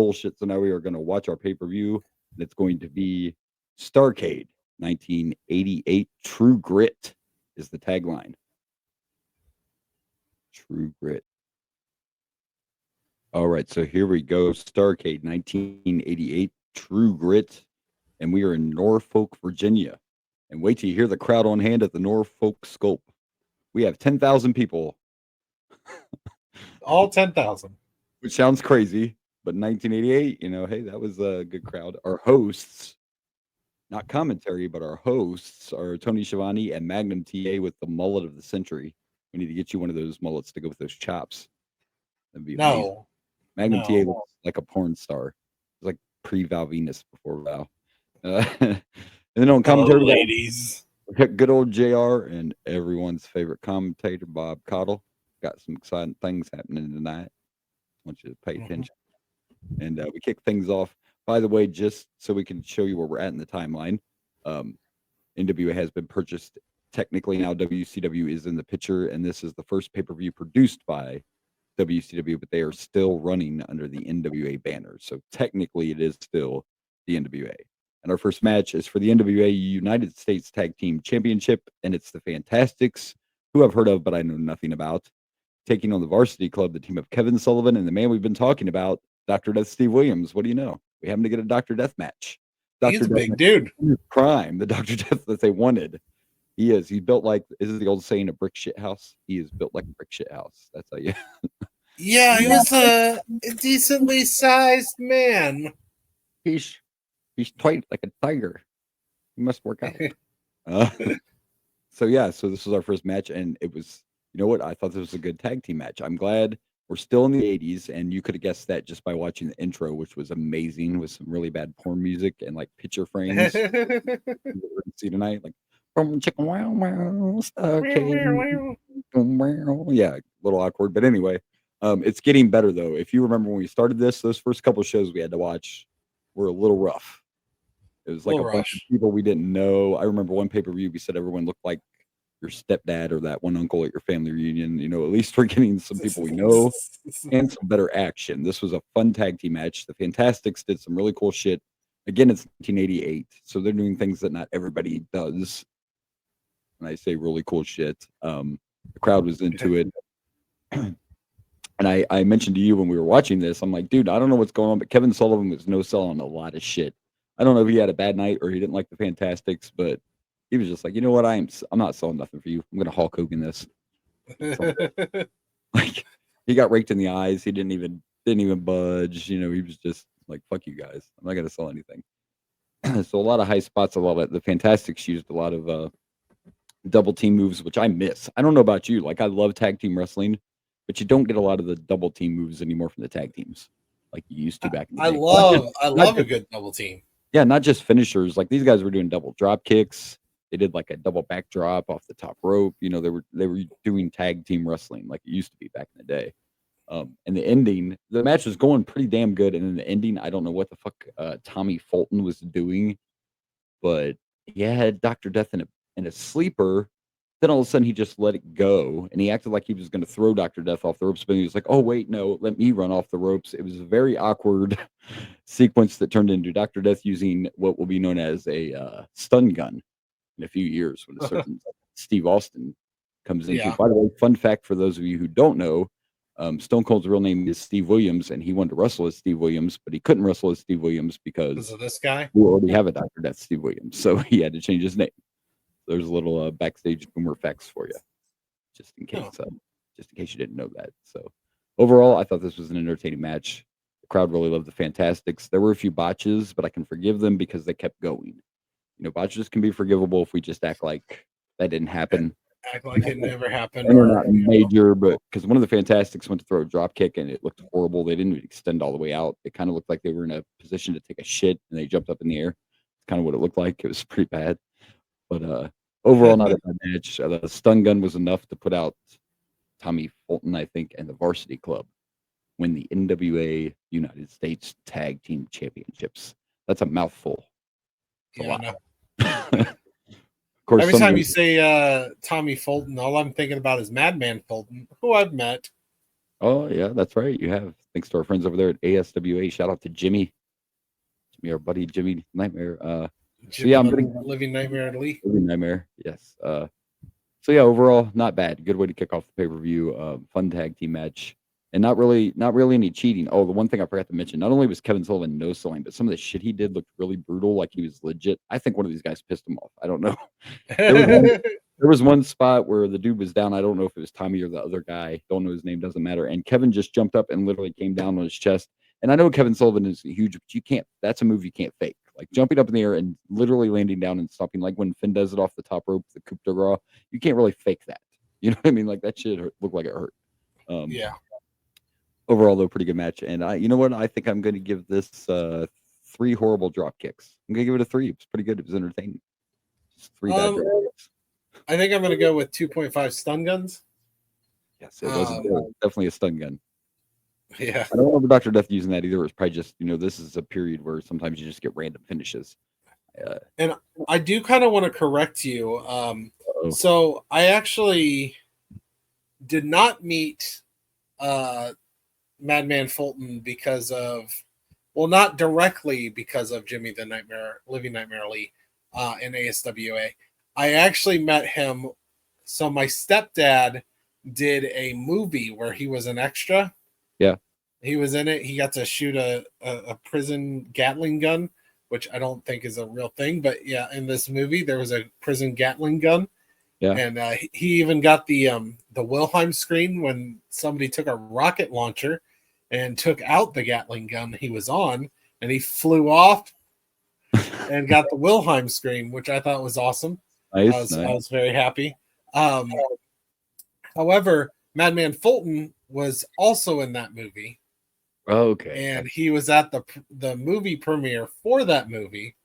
bullshit. So now we are going to watch our pay-per-view. And it's going to be StarrCade 1988 True Grit is the tagline. True Grit. All right, so here we go. StarrCade 1988 True Grit. And we are in Norfolk, Virginia. And wait till you hear the crowd on hand at the Norfolk Scope. We have 10,000 people. All 10,000. Which sounds crazy, but in 1988, hey, that was a good crowd. Our hosts, not commentary, but our hosts are Tony Schiavone and Magnum TA with the mullet of the century. We need to get you one of those mullets to go with those chops. That'd be amazing. Magnum TA looks like a porn star. It's like pre-Val Venus before Val. And then on commentary, ladies. We got good old JR and everyone's favorite commentator, Bob Cottle. Got some exciting things happening tonight. I want you to pay attention. And we kick things off. By the way, just so we can show you where we're at in the timeline, NWA has been purchased. Technically now WCW is in the picture, and this is the first pay-per-view produced by WCW, but they are still running under the NWA banner. So technically it is still the NWA. And our first match is for the NWA United States Tag Team Championship, and it's the Fantastics, who I've heard of, but I know nothing about, taking on the Varsity Club, the team of Kevin Sullivan and the man we've been talking about, Dr. Death Steve Williams. What do you know? We happen to get a Dr. Death match. He's a big dude. Prime, the Dr. Death that they wanted. He is. He's built like, is the old saying, a brick shit house? He is built like a brick shit house. That's how you. Yeah, he was a decently sized man. He's tight like a tiger. He must work out. So this was our first match, and it was, you know what? I thought this was a good tag team match. I'm glad we're still in the 80s, and you could have guessed that just by watching the intro, which was amazing with some really bad porn music and like picture frames. We're gonna see tonight, like from chicken wow wow, yeah, a little awkward, but anyway, it's getting better though. If you remember when we started this, those first couple shows we had to watch were a little rough. It was like a bunch of people we didn't know. I remember one pay-per-view we said everyone looked like your stepdad or that one uncle at your family reunion. At least we're getting some people we know and some better action. This was a fun tag team match. The Fantastics did some really cool shit. Again, it's 1988, so they're doing things that not everybody does. And I say really cool shit. The crowd was into it. And I mentioned to you when we were watching this, I'm like, dude, I don't know what's going on, but Kevin Sullivan was no-selling a lot of shit. I don't know if he had a bad night or he didn't like the Fantastics, but he was just like, you know what, I'm not selling nothing for you. I'm gonna Hulk Hogan this. Like, he got raked in the eyes. He didn't even budge. He was just like, fuck you guys. I'm not gonna sell anything. So a lot of high spots. A lot of the Fantastics used a lot of double team moves, which I miss. I don't know about you. Like, I love tag team wrestling, but you don't get a lot of the double team moves anymore from the tag teams like you used to back in the day. I love a good double team. Yeah, not just finishers. Like, these guys were doing double drop kicks. They did like a double backdrop off the top rope. They were doing tag team wrestling like it used to be back in the day. And the ending, the match was going pretty damn good. And in the ending, I don't know what the fuck Tommy Fulton was doing, but he had Dr. Death in a sleeper. Then all of a sudden he just let it go, and he acted like he was going to throw Dr. Death off the ropes, but he was like, oh, wait, no, let me run off the ropes. It was a very awkward sequence that turned into Dr. Death using what will be known as a stun gun in a few years when a certain Steve Austin comes into. Yeah. By the way, fun fact for those of you who don't know, Stone Cold's real name is Steve Williams, and he wanted to wrestle as Steve Williams, but he couldn't wrestle as Steve Williams because of this guy. We already have a Dr. Death Steve Williams, so he had to change his name. There's a little backstage boomer facts for you, just in case you didn't know that. So overall, I thought this was an entertaining match. The crowd really loved the Fantastics. There were a few botches, but I can forgive them because they kept going. Botches can be forgivable if we just act like that didn't happen. Act like it never happened. And they're not major, but because one of the Fantastics went to throw a drop kick and it looked horrible. They didn't extend all the way out. It kind of looked like they were in a position to take a shit and they jumped up in the air. It's kind of what it looked like. It was pretty bad. But overall, not a bad match. The stun gun was enough to put out Tommy Fulton, I think, and the Varsity Club win the NWA United States Tag Team Championships. That's a mouthful. It's a lot. Of course, every time you say Tommy Fulton, all I'm thinking about is Madman Fulton, who I've met. Oh yeah, that's right. You have. Thanks to our friends over there at ASWA. Shout out to Jimmy, our buddy Jimmy Nightmare. So yeah, Jimmy I'm the gonna Living Nightmare Lee. Nightmare. Yes. So yeah, overall, not bad. Good way to kick off the pay per view. Fun tag team match, and not really any cheating. Oh, the one thing I forgot to mention: not only was Kevin Sullivan no selling, but some of the shit he did looked really brutal. Like he was legit. I think one of these guys pissed him off. I don't know. There was one. There was one spot where the dude was down. I don't know if it was Tommy or the other guy. Don't know his name. Doesn't matter. And Kevin just jumped up and literally came down on his chest. And I know Kevin Sullivan is huge, but you can't. That's a move you can't fake. Like jumping up in the air and literally landing down and stopping, like when Finn does it off the top rope, the coup de grace. You can't really fake that. You know what I mean? Like that shit looked like it hurt. Um, Yeah. Overall, though, pretty good match. And you know what? I think I'm going to give this 3 horrible drop kicks. I'm going to give it a 3. It was pretty good. It was entertaining. Just 3 bad drop kicks. I think I'm going to go with 2.5 stun guns. Yes, it was definitely a stun gun. Yeah. I don't remember Dr. Death using that either. It was probably just, this is a period where sometimes you just get random finishes. And I do kind of want to correct you. So I actually did not meet Madman Fulton because of, well, not directly because of Jimmy the Nightmare, Living Nightmare Lee in ASWA. I actually met him. So my stepdad did a movie where he was an extra. Yeah. He was in it. He got to shoot a prison Gatling gun, which I don't think is a real thing. But yeah, in this movie, there was a prison Gatling gun. Yeah. And he even got the Wilhelm screen when somebody took a rocket launcher and took out the Gatling gun he was on, and he flew off and got the Wilhelm screen, which I thought was awesome. Nice, I was very happy. However, Madman Fulton was also in that movie. Okay. And he was at the movie premiere for that movie.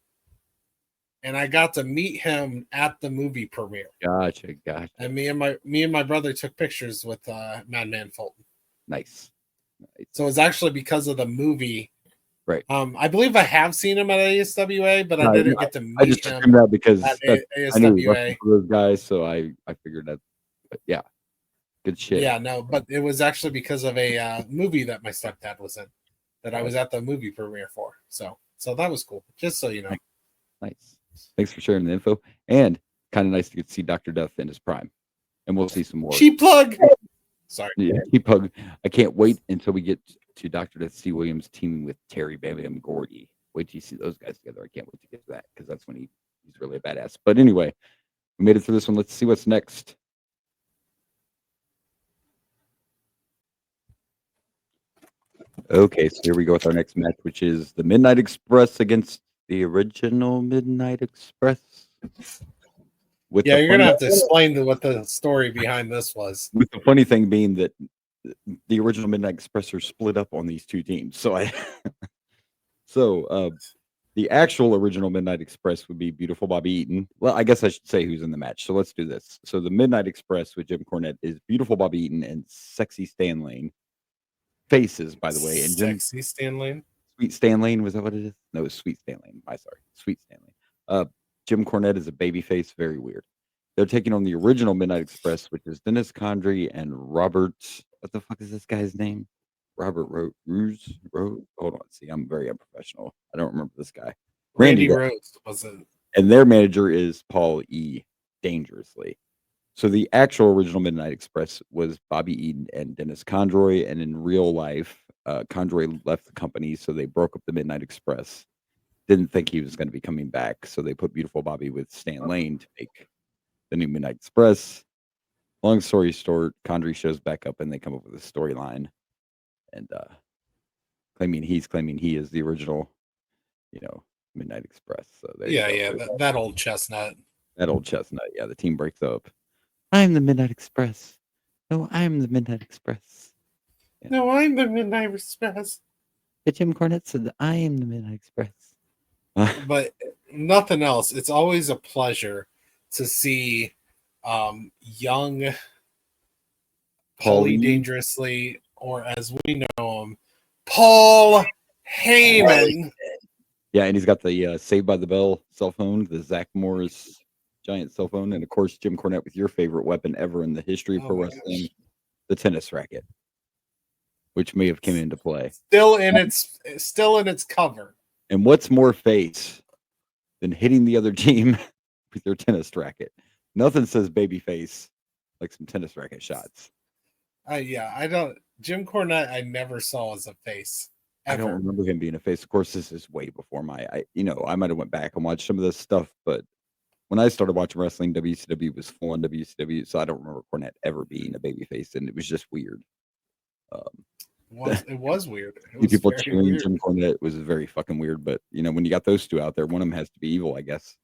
And I got to meet him at the movie premiere. Gotcha. And me and my brother took pictures with Madman Fulton. Nice. So it's actually because of the movie. Right. I believe I have seen him at ASWA, but I didn't get to meet him. I just took him out because at I knew ASWA. those guys, so I figured that. But yeah, good shit. Yeah, no, but it was actually because of a movie that my stepdad was in that I was at the movie premiere for. So that was cool. Just so you know. Nice. Thanks for sharing the info. And kind of nice to get to see Dr. Death in his prime. And we'll see some more. Cheap plug. Sorry. Yeah, cheap plug. I can't wait until we get to Dr. Death C. Williams teaming with Terry Bam Bam Gordy. Wait till you see those guys together. I can't wait to get to that because that's when he's really a badass. But anyway, we made it through this one. Let's see what's next. Okay, so here we go with our next match, which is the Midnight Express against the original Midnight Express. You're gonna have to explain what the story behind this was. With the funny thing being that the original Midnight Express are split up on these two teams. So the actual original Midnight Express would be Beautiful Bobby Eaton. Well, I guess I should say who's in the match. So let's do this. So the Midnight Express with Jim Cornette is Beautiful Bobby Eaton and Sexy Stan Lane. Faces, by the way. And Sexy Stan Lane? Sweet Stan Lane, was that what it is? No, it's Sweet Stan Lane. Sweet Stan Lane. Jim Cornette is a babyface, very weird. They're taking on the original Midnight Express, which is Dennis Condrey and Robert. What the fuck is this guy's name? Robert Rose. Hold on. See, I'm very unprofessional. I don't remember this guy. Randy Rose was it? And their manager is Paul E. Dangerously. So the actual original Midnight Express was Bobby Eaton and Dennis Condroy, and in real life, Condroy left the company, so they broke up the Midnight Express. Didn't think he was going to be coming back, so they put Beautiful Bobby with Stan Lane to make the new Midnight Express. Long story short, Condrey shows back up, and they come up with a storyline, and claiming he is the original, Midnight Express. So that old chestnut. That old chestnut. Yeah, the team breaks up. I'm the Midnight Express. No, I'm the Midnight Express. Yeah. No, I'm the Midnight Express. But Jim Cornette said, I am the Midnight Express. But nothing else. It's always a pleasure to see young Paulie Dangerously, or as we know him, Paul Heyman. Yeah, and he's got the Saved by the Bell cell phone, the Zach Morris giant cell phone, and of course Jim Cornette with your favorite weapon ever in the history of pro wrestling, the tennis racket. which may have came into play. Still in its cover. And what's more face than hitting the other team with your tennis racket? Nothing says baby face like some tennis racket shots. I don't. Jim Cornette, I never saw as a face. Ever. I don't remember him being a face. Of course, this is way before I might have went back and watched some of this stuff, but when I started watching wrestling, WCW was full on WCW, so I don't remember Cornette ever being a baby face, and it was just weird. It was weird. It was people cheering Jim Cornette was very fucking weird, but when you got those two out there, one of them has to be evil, I guess.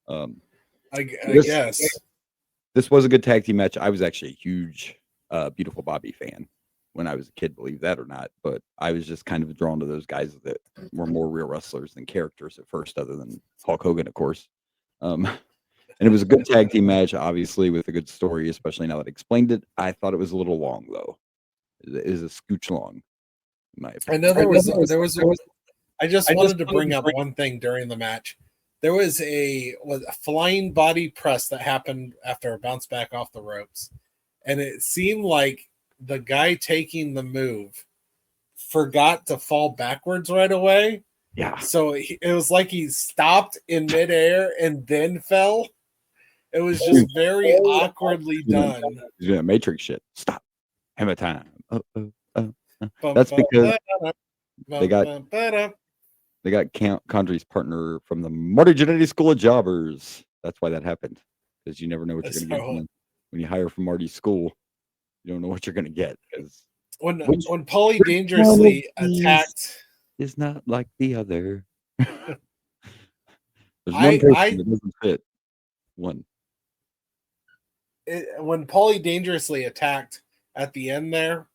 I guess this was a good tag team match. I was actually a huge Beautiful Bobby fan when I was a kid, believe that or not, but I was just kind of drawn to those guys that were more real wrestlers than characters at first, other than Hulk Hogan, of course. And it was a good tag team match, obviously, with a good story, especially now that I explained it. I thought it was a little long, though. It is a scooch long, in my opinion. I know there was. I just wanted to bring up one thing during the match. There was a flying body press that happened after a bounce back off the ropes, and it seemed like the guy taking the move forgot to fall backwards right away. Yeah. So it was like he stopped in midair and then fell. It was just very awkwardly done. He's doing Matrix shit. Stop. Hammer time. That's because they got Condry's partner from the Marty Jannetty School of Jobbers. That's why that happened. Because you never know what you're going to get when you hire from Marty's school. You don't know what you're going to get. When Paulie dangerously attacked, is not like the other. There's one person that doesn't fit. One. When Paulie dangerously attacked at the end there,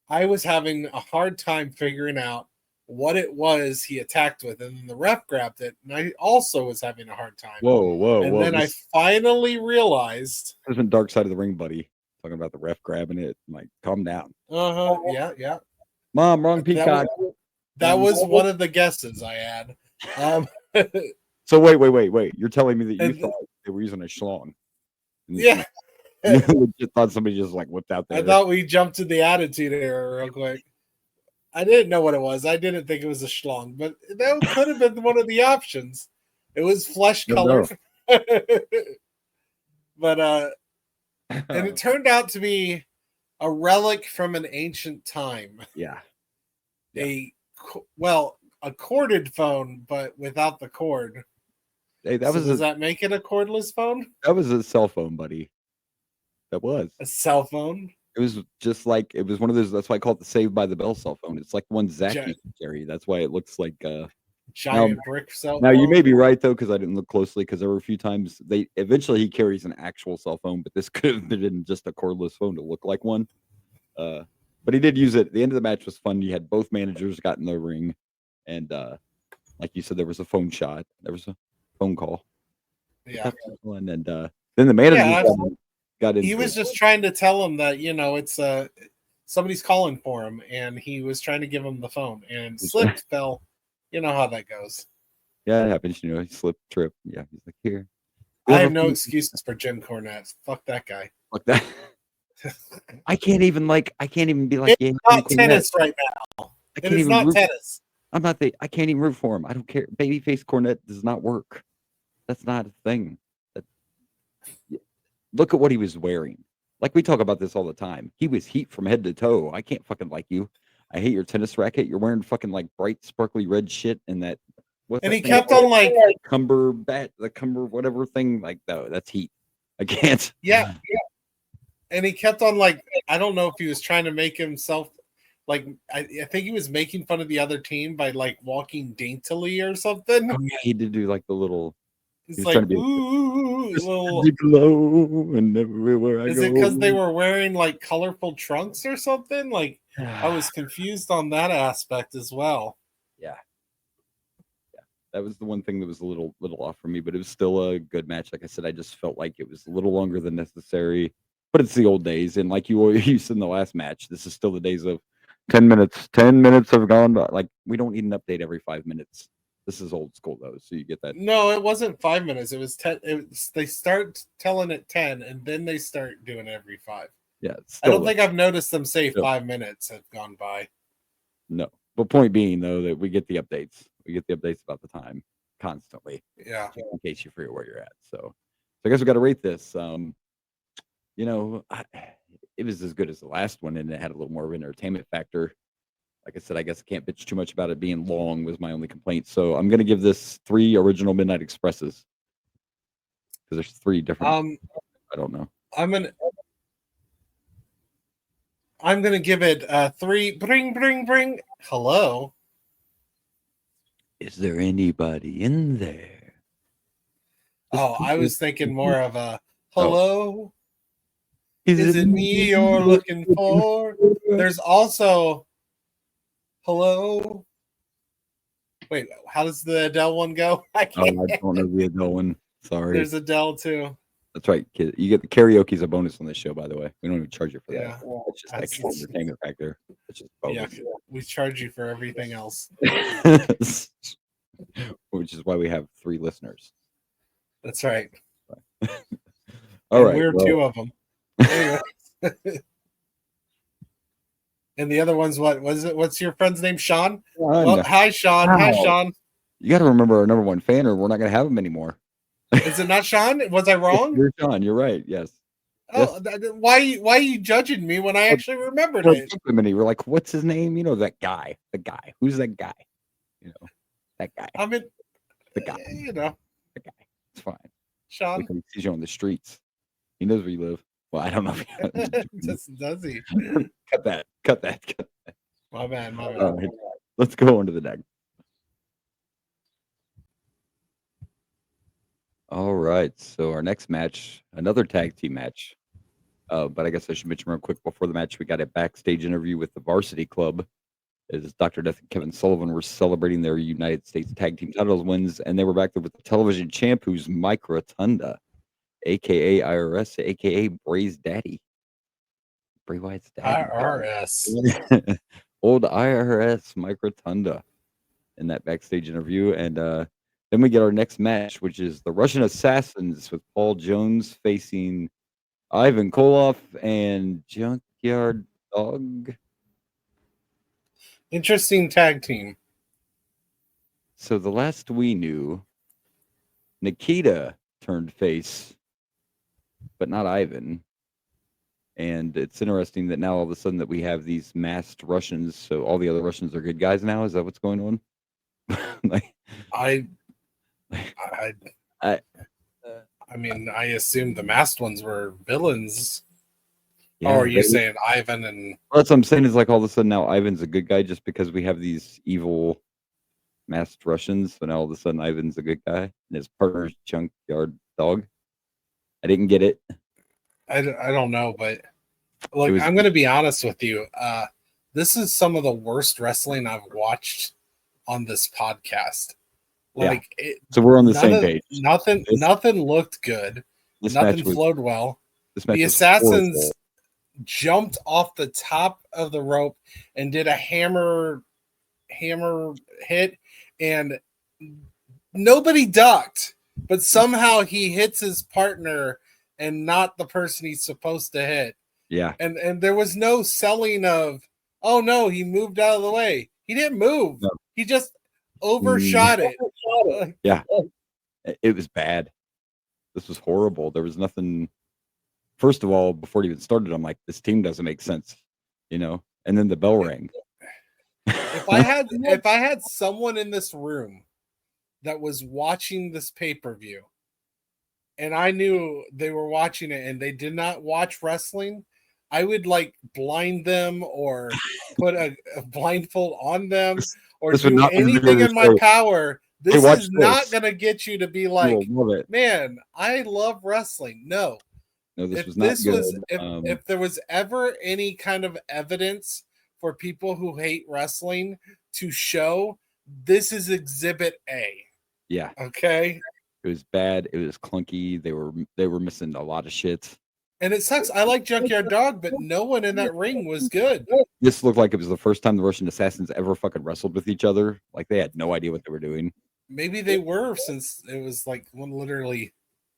I was having a hard time figuring out what it was he attacked with, and then the ref grabbed it, and I also was having a hard time. Whoa! And then I finally realized. This isn't Dark Side of the Ring, buddy. Talking about the ref grabbing it. I'm like, calm down. Yeah. Mom, wrong peacock. That was one of the guesses I had. So wait. You're telling me that you thought they were using a schlong? Yeah. You thought somebody just like whipped out there. I thought we jumped to the attitude era real quick. I didn't know what it was. I didn't think it was a schlong, but that could have been one of the options. It was flesh colored. But and it turned out to be a relic from an ancient time. Yeah. A corded phone, but without the cord. Hey, does that make it a cordless phone? That was a cell phone, buddy. That was a cell phone. It was just like it was one of those. That's why I call it the Saved by the Bell cell phone. It's like the one Zach used to carry. That's why it looks like giant brick cell phone. Now you may be right though, because I didn't look closely. Because there were a few times eventually he carries an actual cell phone, but this could have been just a cordless phone to look like one. But he did use it. The end of the match was fun. You had both managers got in the ring, and like you said, there was a phone shot. There was a phone call. Yeah. And then the manager got in. He was just trying to tell him that it's somebody's calling for him, and he was trying to give him the phone and slipped, fell. You know how that goes. Yeah, it happens. He slipped, trip. Yeah, he's like, here. I have no excuses for Jim Cornette. Fuck that guy. Fuck that. I can't even be like, it's not tennis right now. It is not tennis. I can't even root for him. I don't care. Babyface Cornette does not work. That's not a thing. Look at what he was wearing. Like we talk about this all the time. He was heat from head to toe. I can't fucking like you. I hate your tennis racket. You're wearing fucking like bright, sparkly red shit and that. And he kept on like the cumber whatever thing. Like, no, that's heat. I can't. Yeah. And he kept on like, I don't know if he was trying to make himself like, I think he was making fun of the other team by like walking daintily or something. Oh, yeah, he did do like the little. It's like, ooh, little. Below and everywhere I go. Is it because they were wearing like colorful trunks or something? Like, I was confused on that aspect as well. Yeah. That was the one thing that was a little off for me, but it was still a good match. Like I said, I just felt like it was a little longer than necessary. But it's the old days, and like you said in the last match, this is still the days of 10 minutes. 10 minutes have gone by. Like, we don't need an update every 5 minutes. This is old school, though, so you get that. No, it wasn't 5 minutes. It was 10. They start telling it 10, and then they start doing it every 5. Yeah, I don't still think I've noticed them say Still. 5 minutes have gone by. no. But point being, though, that we get the updates. We get the updates about the time constantly, Yeah. in case you forget where you're at. So I guess we got to rate this. You know, it was as good as the last one, and it had a little more of an entertainment factor. Like I said, I guess I can't bitch too much about it being long was my only complaint. So I'm gonna give this 3 original Midnight Expresses because there's 3 different. I don't know. I'm gonna give it 3. Bring. Hello. Is there anybody in there? Oh, I was thinking more of a Oh. hello. Is it me you're looking for? There's also hello. Wait, how does the Adele one go? I don't know the Adele one. Sorry. There's Adele too. That's right, kid. You get the karaoke as a bonus on this show, by the way. We don't even charge you for that. Yeah. It's just extra entertainment factor. It's just bonus. Yeah, we charge you for everything else. Which is why we have 3 listeners. That's right. All right. We're 2 of them. Anyway. And the other one's what was it? What's your friend's name? Sean? Well, hi, Sean. Wow. Hi, Sean. You got to remember our number 1 fan, or we're not going to have him anymore. Is it not Sean? Was I wrong? You're Sean. You're right. Yes. Oh, yes. Why are you judging me when I actually remembered it? We're like, what's his name? You know, that guy. The guy. Who's that guy? You know, that guy. I mean, the guy. You know, the guy. It's fine. Sean. He sees you on the streets. He knows where you live. Well, I don't know. Does he? Cut that. My bad. Let's go on to the deck. All right. So our next match, another tag team match. But I guess I should mention real quick before the match, we got a backstage interview with the Varsity Club. As Dr. Death and Kevin Sullivan were celebrating their United States Tag Team titles wins, and they were back there with the television champ, who's Mike Rotunda, aka IRS, aka Bray's daddy. Bray Wyatt's daddy. IRS. Old IRS Mike Rotunda in that backstage interview. And then we get our next match, which is the Russian Assassins with Paul Jones facing Ivan Koloff and Junkyard Dog. Interesting tag team. So the last we knew, Nikita turned face, but not Ivan. And it's interesting that now all of a sudden that we have these masked Russians, so all the other Russians are good guys now. Is that what's going on? I mean, I assumed the masked ones were villains. Yeah, or are you saying Ivan and? Well, that's what I'm saying. Is like all of a sudden now Ivan's a good guy just because we have these evil masked Russians. So now all of a sudden Ivan's a good guy and his partner's Junkyard Dog. I didn't get it. I don't know, but look, I'm going to be honest with you. This is some of the worst wrestling I've watched on this podcast. Like, yeah. So we're on the same page. Nothing looked good. Nothing flowed well. The Assassins horrible. Jumped off the top of the rope and did a hammer hit, and nobody ducked, but somehow he hits his partner and not the person he's supposed to hit. Yeah. And there was no selling of, oh no, he moved out of the way. He didn't move. No. He just overshot it. Yeah. It was bad. This was horrible. There was nothing. First of all, before it even started, I'm like, this team doesn't make sense, you know? And then the bell rang. If I had someone in this room that was watching this pay-per-view and I knew they were watching it and they did not watch wrestling, I would like blind them or put a blindfold on them or do anything in my power. This is not going to get you to be like, man, I love wrestling. No, this was not good. If there was ever any kind of evidence for people who hate wrestling to show, this is Exhibit A. Yeah. Okay. It was bad. It was clunky. They were missing a lot of shit. And it sucks. I like Junkyard Dog, but no one in that ring was good. This looked like it was the first time the Russian Assassins ever fucking wrestled with each other. Like they had no idea what they were doing. Maybe they were, since it was like one literally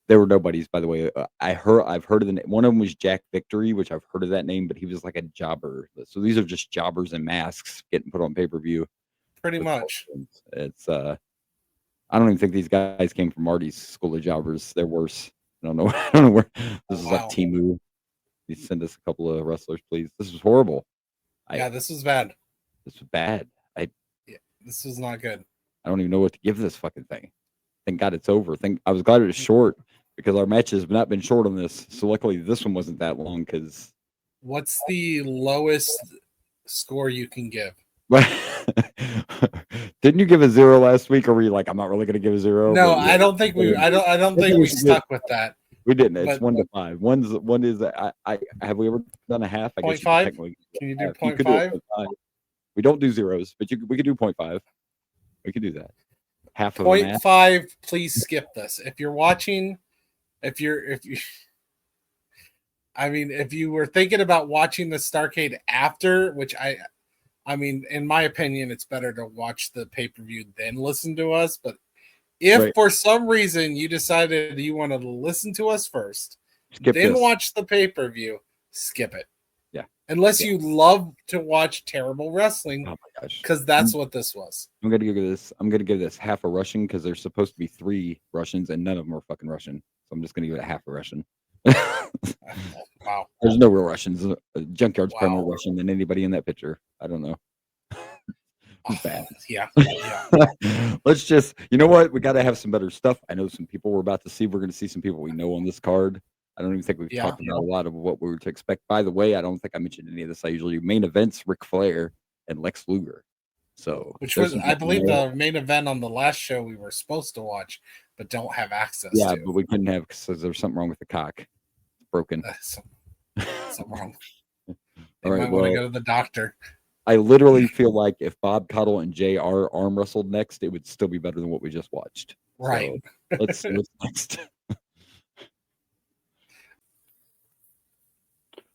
They were nobodies, by the way. I've heard of the name. One of them was Jack Victory, which I've heard of that name, but he was like a jobber. So these are just jobbers in masks getting put on pay-per-view. Pretty much. It's I don't even think these guys came from Marty's school of jobbers. They're worse. I don't know. I don't know where this is like Timu. You send us a couple of wrestlers, please. This was horrible. Yeah, this was bad. This was bad. This was not good. I don't even know what to give this fucking thing. Thank God it's over. I was glad it was short because our matches have not been short on this. So luckily this one wasn't that long. Because what's the lowest score you can give? Didn't you give a 0 last week, or were you like, I'm not really going to give a 0? No, I don't think we. I don't think we stuck with that. We didn't. It's 1 to 5. One is I have we ever done a half? I guess 0.5. Can you do 0.5? We don't do zeros, but we could do 0.5. We could do that. Half of 0.5. Please skip this. If you're watching, if you I mean, if you were thinking about watching the StarrCade after, which I mean, in my opinion, it's better to watch the pay-per-view then listen to us. But if for some reason you decided you wanted to listen to us first, then watch the pay-per-view, skip it. Yeah. Unless you love to watch terrible wrestling. Oh my gosh. Because that's what this was. I'm gonna give this half a Russian because there's supposed to be 3 Russians and none of them are fucking Russian. So I'm just gonna give it a half a Russian. Wow. There's no real Russians. Junkyard's probably more Russian than anybody in that picture. I don't know. Bad. Yeah. Let's just, you know what? We got to have some better stuff. I know some people we're about to see. We're going to see some people we know on this card. I don't even think we've talked about a lot of what we were to expect. By the way, I don't think I mentioned any of this. I usually do main events, Ric Flair and Lex Luger. So, which was, I believe, the main event on the last show we were supposed to watch, but don't have access to. Yeah, but we couldn't have because there's something wrong with the cock. It's broken. Something wrong. They might want to go to the doctor. I literally feel like if Bob Caudle and JR arm wrestled next, it would still be better than what we just watched. Right. So let's see what's next.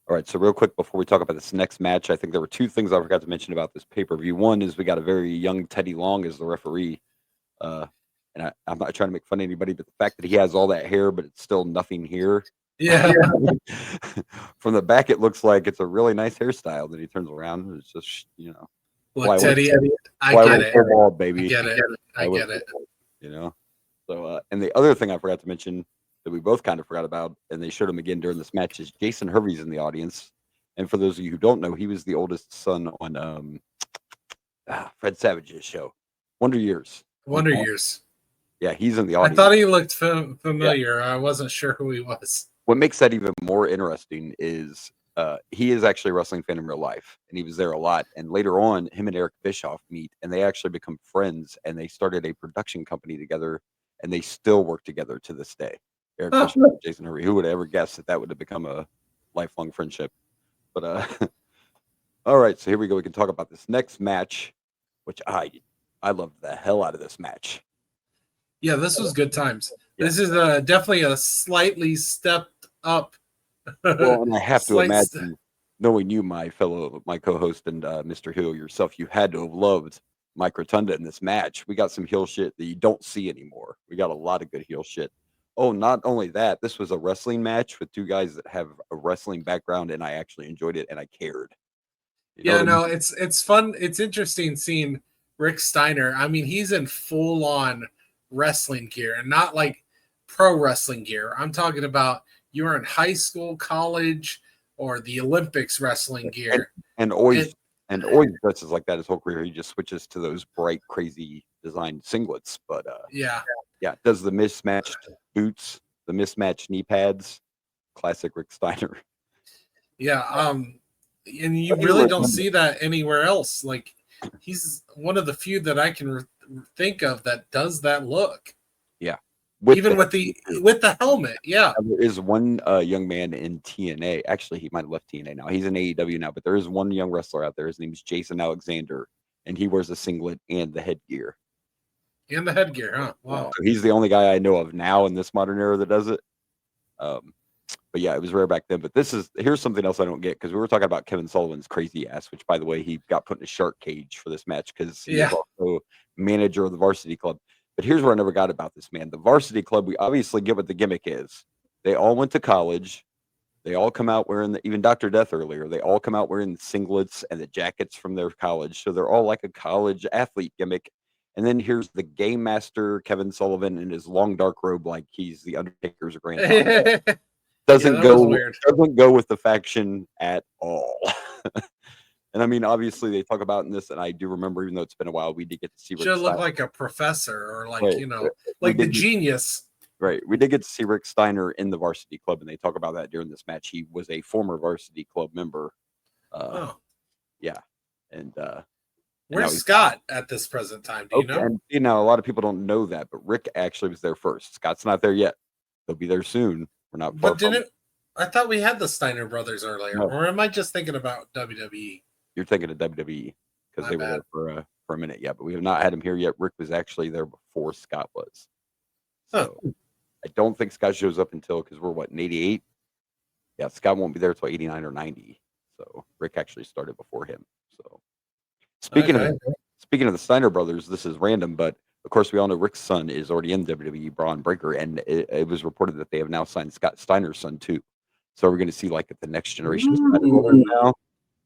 All right, so real quick before we talk about this next match, I think there were 2 things I forgot to mention about this pay-per-view. One is we got a very young Teddy Long as the referee. And I'm not trying to make fun of anybody, but the fact that he has all that hair, but it's still nothing here. Yeah. From the back, it looks like it's a really nice hairstyle that he turns around. It's just, you know. Look, Teddy, I get it. Bald, baby. I get it. You know. So, and the other thing I forgot to mention that we both kind of forgot about, and they showed him again during this match, is Jason Hervey's in the audience. And for those of you who don't know, he was the oldest son on Fred Savage's show, Wonder Years. Wonder Years. Yeah, he's in the audience. I thought he looked familiar. Yeah. I wasn't sure who he was. What makes that even more interesting is he is actually a wrestling fan in real life, and he was there a lot. And later on, him and Eric Bischoff meet, and they actually become friends, and they started a production company together, and they still work together to this day. Eric Bischoff and Jason Hervey. Who would have ever guessed that would have become a lifelong friendship? But all right, so here we go. We can talk about this next match, which I loved the hell out of this match. Yeah, this was good times. Yeah. This is definitely a slightly stepped up. Well, and I have to imagine, knowing you, my co-host, and Mr. Hill yourself, you had to have loved Mike Rotunda in this match. We got some heel shit that you don't see anymore. We got a lot of good heel shit. Oh, not only that, this was a wrestling match with 2 guys that have a wrestling background, and I actually enjoyed it, and I cared. It's fun. It's interesting seeing Rick Steiner. I mean, he's in full-on wrestling gear, and not like pro wrestling gear. I'm talking about you're in high school, college, or the Olympics wrestling gear. And always dresses like that his whole career. He just switches to those bright, crazy designed singlets. But yeah, does the mismatched boots, the mismatched knee pads, classic Rick Steiner. Yeah, and you really don't see that anywhere else. Like, he's one of the few that I can think of that does that look. Yeah, with the helmet. Yeah, there is one young man in TNA. Actually, he might have left TNA now. He's in AEW now, but there is one young wrestler out there. His name is Jason Alexander, and he wears a singlet and the headgear. And the headgear, huh? Wow. So he's the only guy I know of now in this modern era that does it. But yeah, it was rare back then. But here's something else I don't get, because we were talking about Kevin Sullivan's crazy ass, which, by the way, he got put in a shark cage for this match because he's also manager of the varsity club. But here's what I never got about this, man. The varsity club, we obviously get what the gimmick is. They all went to college. They all come out wearing even Dr. Death earlier. They all come out wearing the singlets and the jackets from their college. So they're all like a college athlete gimmick. And then here's the game master, Kevin Sullivan, in his long dark robe, like he's the Undertaker's grandfather. Doesn't go with the faction at all. And I mean, obviously, they talk about in this, and I do remember, even though it's been a while, we did get to see Rick Should look Steiner. like a professor or like, Right. you know, like the genius. Right. We did get to see Rick Steiner in the varsity club, and they talk about that during this match. He was a former varsity club member. Yeah. And where's Scott at this present time? Do you know? And you know, a lot of people don't know that, but Rick actually was there first. Scott's not there yet. He'll be there soon. We're not far from it. I thought we had the Steiner brothers earlier, or am I just thinking about WWE? You're thinking of WWE because they were there for a minute, yeah. But we have not had him here yet. Rick was actually there before Scott was. So I don't think Scott shows up until, because we're in 88. Yeah, Scott won't be there until 89 or 90. So Rick actually started before him. So speaking of the Steiner brothers, this is random, but of course we all know Rick's son is already in WWE, Braun Breaker, and it was reported that they have now signed Scott Steiner's son too. So we're going to see like the next generation now.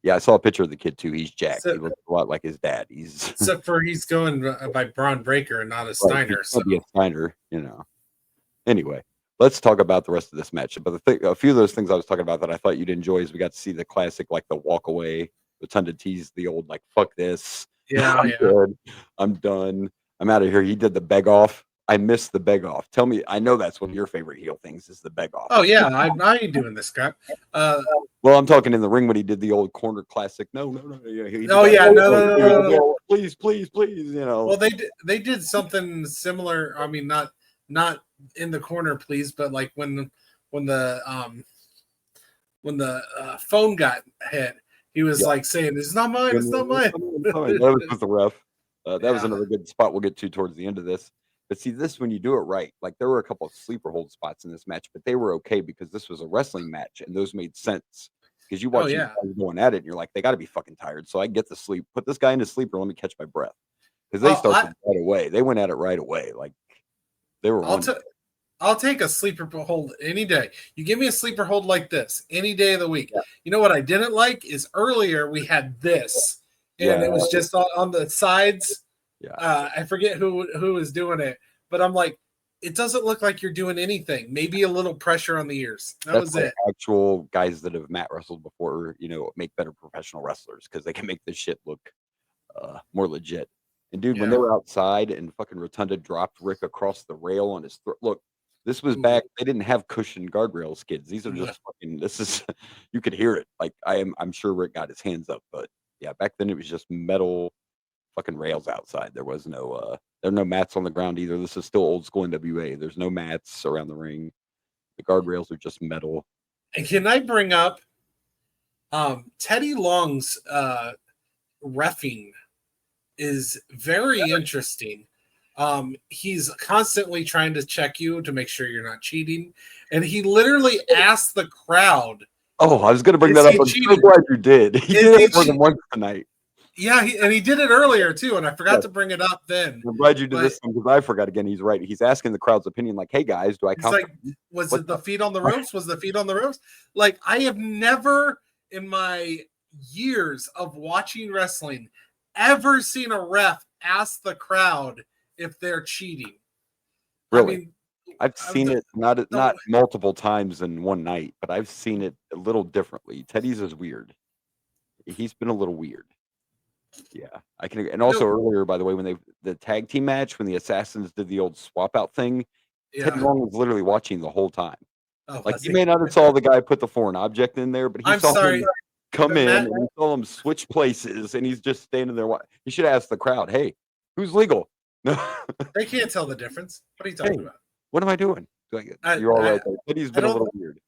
Yeah, I saw a picture of the kid too. He's jacked. He looks a lot like his dad. Except for he's going by Braun Breaker and not a Steiner. So be a Steiner, you know. Anyway, let's talk about the rest of this match. But a few of those things I was talking about that I thought you'd enjoy is we got to see the classic, like the walk away, the ton to tease the old like fuck this. Yeah, I'm done. I'm out of here. He did the beg off. I missed the beg off. Tell me, I know that's one of your favorite heel things is the beg off. Oh yeah, I ain't doing this crap. Well, I'm talking in the ring when he did the old corner classic. No. No. Please, you know. Well, they did something similar. I mean, not in the corner, please, but like when the phone got hit, he was like saying, "It's not mine. It's not mine." That was the ref. That was another good spot we'll get to towards the end of this. But see, this when you do it right, like there were a couple of sleeper hold spots in this match, but they were okay because this was a wrestling match and those made sense. Because you watch guys going at it and you're like, they got to be fucking tired. So I get the sleep. Put this guy in his sleeper. Let me catch my breath. Because they started right away. They went at it right away. Like they were. I'll take a sleeper hold any day. You give me a sleeper hold like this any day of the week. Yeah. You know what I didn't like is earlier we had this and it was just on the sides. Yeah. I forget who was doing it, but I'm like, it doesn't look like you're doing anything. Maybe a little pressure on the ears. That's was it. Actual guys that have mat wrestled before, you know, make better professional wrestlers because they can make this shit look more legit. And dude, when they were outside and fucking Rotunda dropped Rick across the rail on his throat, look, this was back. They didn't have cushion guardrails, kids. These are just fucking. This is, you could hear it. Like I'm sure Rick got his hands up, but yeah, back then it was just metal. Fucking rails outside. There was there are no mats on the ground either. This is still old school NWA. There's no mats around the ring. The guardrails are just metal. And can I bring up Teddy Long's reffing is very interesting. He's constantly trying to check you to make sure you're not cheating, and he literally asked the crowd. Oh, I was going to bring that up. I'm so glad you did. He did it more than once tonight. Yeah, and he did it earlier too, and I forgot to bring it up then. I'm glad you did this one because I forgot again. He's right. He's asking the crowd's opinion, like, "Hey guys, do I count?" Like, was it the feet on the ropes? Was the feet on the ropes? Like, I have never in my years of watching wrestling ever seen a ref ask the crowd if they're cheating. Really? I mean, I've seen it not multiple times in one night, but I've seen it a little differently. Teddy's is weird. He's been a little weird. Yeah, I can. And also earlier, by the way, when the tag team match, when the Assassins did the old swap out thing, Teddy Long was literally watching the whole time. Oh, like you may not have saw the guy put the foreign object in there, but he saw him come in and he saw him switch places, and he's just standing there. He should ask the crowd, "Hey, who's legal?" No, they can't tell the difference. What are you talking about? What am I doing? You're all right. Teddy's been a little weird.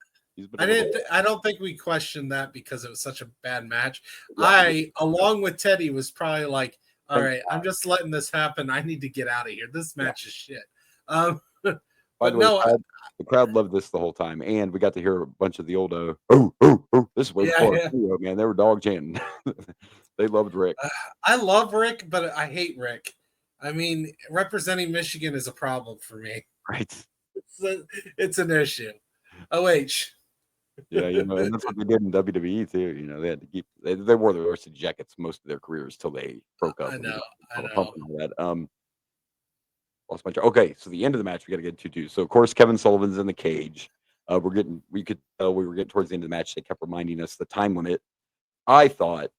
I don't think we questioned that because it was such a bad match. Yeah. Along with Teddy, was probably like, all right, I'm just letting this happen. I need to get out of here. This match is shit. By the way, the crowd loved this the whole time, and we got to hear a bunch of the old this is way before man. They were dog chanting. They loved Rick. I love Rick, but I hate Rick. I mean, representing Michigan is a problem for me. Right. It's an issue. OH. Yeah, and that's what they did in WWE too. They had to keep they wore the varsity jackets most of their careers till they broke up I and they know. got I all the pump know. and all that. Lost my track. Okay, so the end of the match we got to get to too. So of course Kevin Sullivan's in the cage. We could tell we were getting towards the end of the match. They kept reminding us the time limit. I thought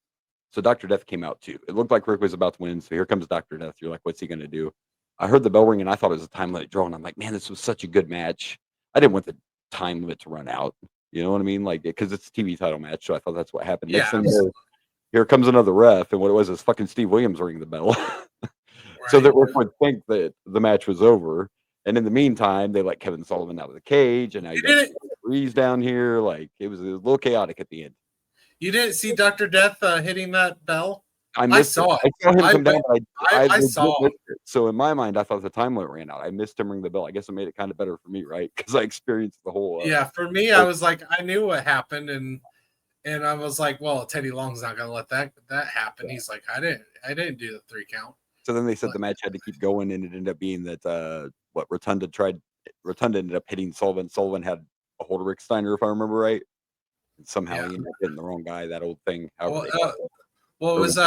so. Dr. Death came out too. It looked like Rick was about to win. So here comes Dr. Death. You're like, what's he going to do? I heard the bell ring and I thought it was a time limit draw. And I'm like, man, this was such a good match. I didn't want the time limit to run out. You know what I mean? Like, because it's a TV title match. So I thought that's what happened. Next Yeah, thing you know, here comes another ref. And what it was is fucking Steve Williams ringing the bell. So right. that Rick would think that the match was over. And in the meantime, they let Kevin Sullivan out of the cage. And now you got Breeze down here. Like, it was a little chaotic at the end. You didn't see Dr. Death hitting that bell? I missed it. saw it. I saw him come down. I saw it. So in my mind, I thought the time limit ran out. I missed him ring the bell. I guess it made it kind of better for me, right? Because I experienced the whole. Yeah, for me, I was like, I knew what happened, and I was like, well, Teddy Long's not gonna let that happen. He's like, I didn't do the 3 count. So then they said the match had to keep going, and it ended up being that Rotunda ended up hitting Sullivan. Sullivan had a hold of Rick Steiner, if I remember right. And somehow he ended up hitting the wrong guy. That old thing. Well, it was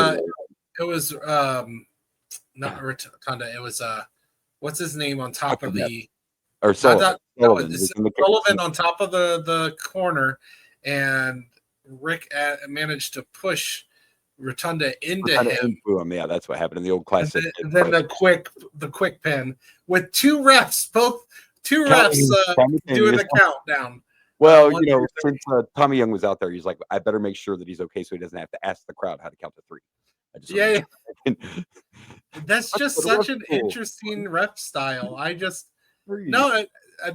not Rotunda. It was what's his name on top of the or Sullivan. Sullivan on top of the corner, and Rick managed to push Rotunda into him. Yeah, that's what happened in the old classic. And then the quick pin with two refs doing the countdown. Well, since Tommy Young was out there, he's like, I better make sure that he's okay so he doesn't have to ask the crowd how to count to 3. That's just such an interesting ref style. I just no.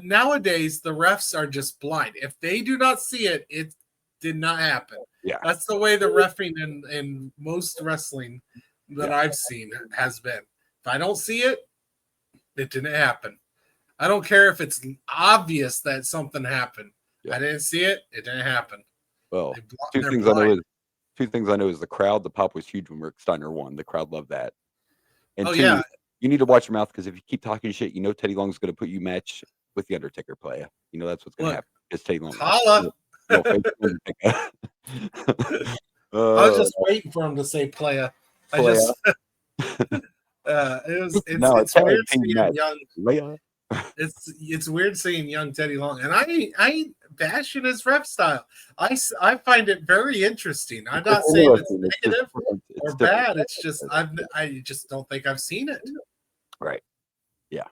Nowadays, the refs are just blind. If they do not see it, it did not happen. Yeah, that's the way the reffing in most wrestling that I've seen has been. If I don't see it, it didn't happen. I don't care if it's obvious that something happened. Yeah. I didn't see it. It didn't happen. Well, two things I know is the crowd. The pop was huge when Rick Steiner won. The crowd loved that. And two, you need to watch your mouth because if you keep talking shit, Teddy Long's going to put you match with the Undertaker player. That's what's going to happen. It's Teddy Long. Holla. I was just waiting for him to say playa. It's weird seeing young. It's weird seeing young Teddy Long, and I ain't bashing his rep style. I find it very interesting. I'm not saying it's negative or bad. It's just I just don't think I've seen it. Right. Yeah.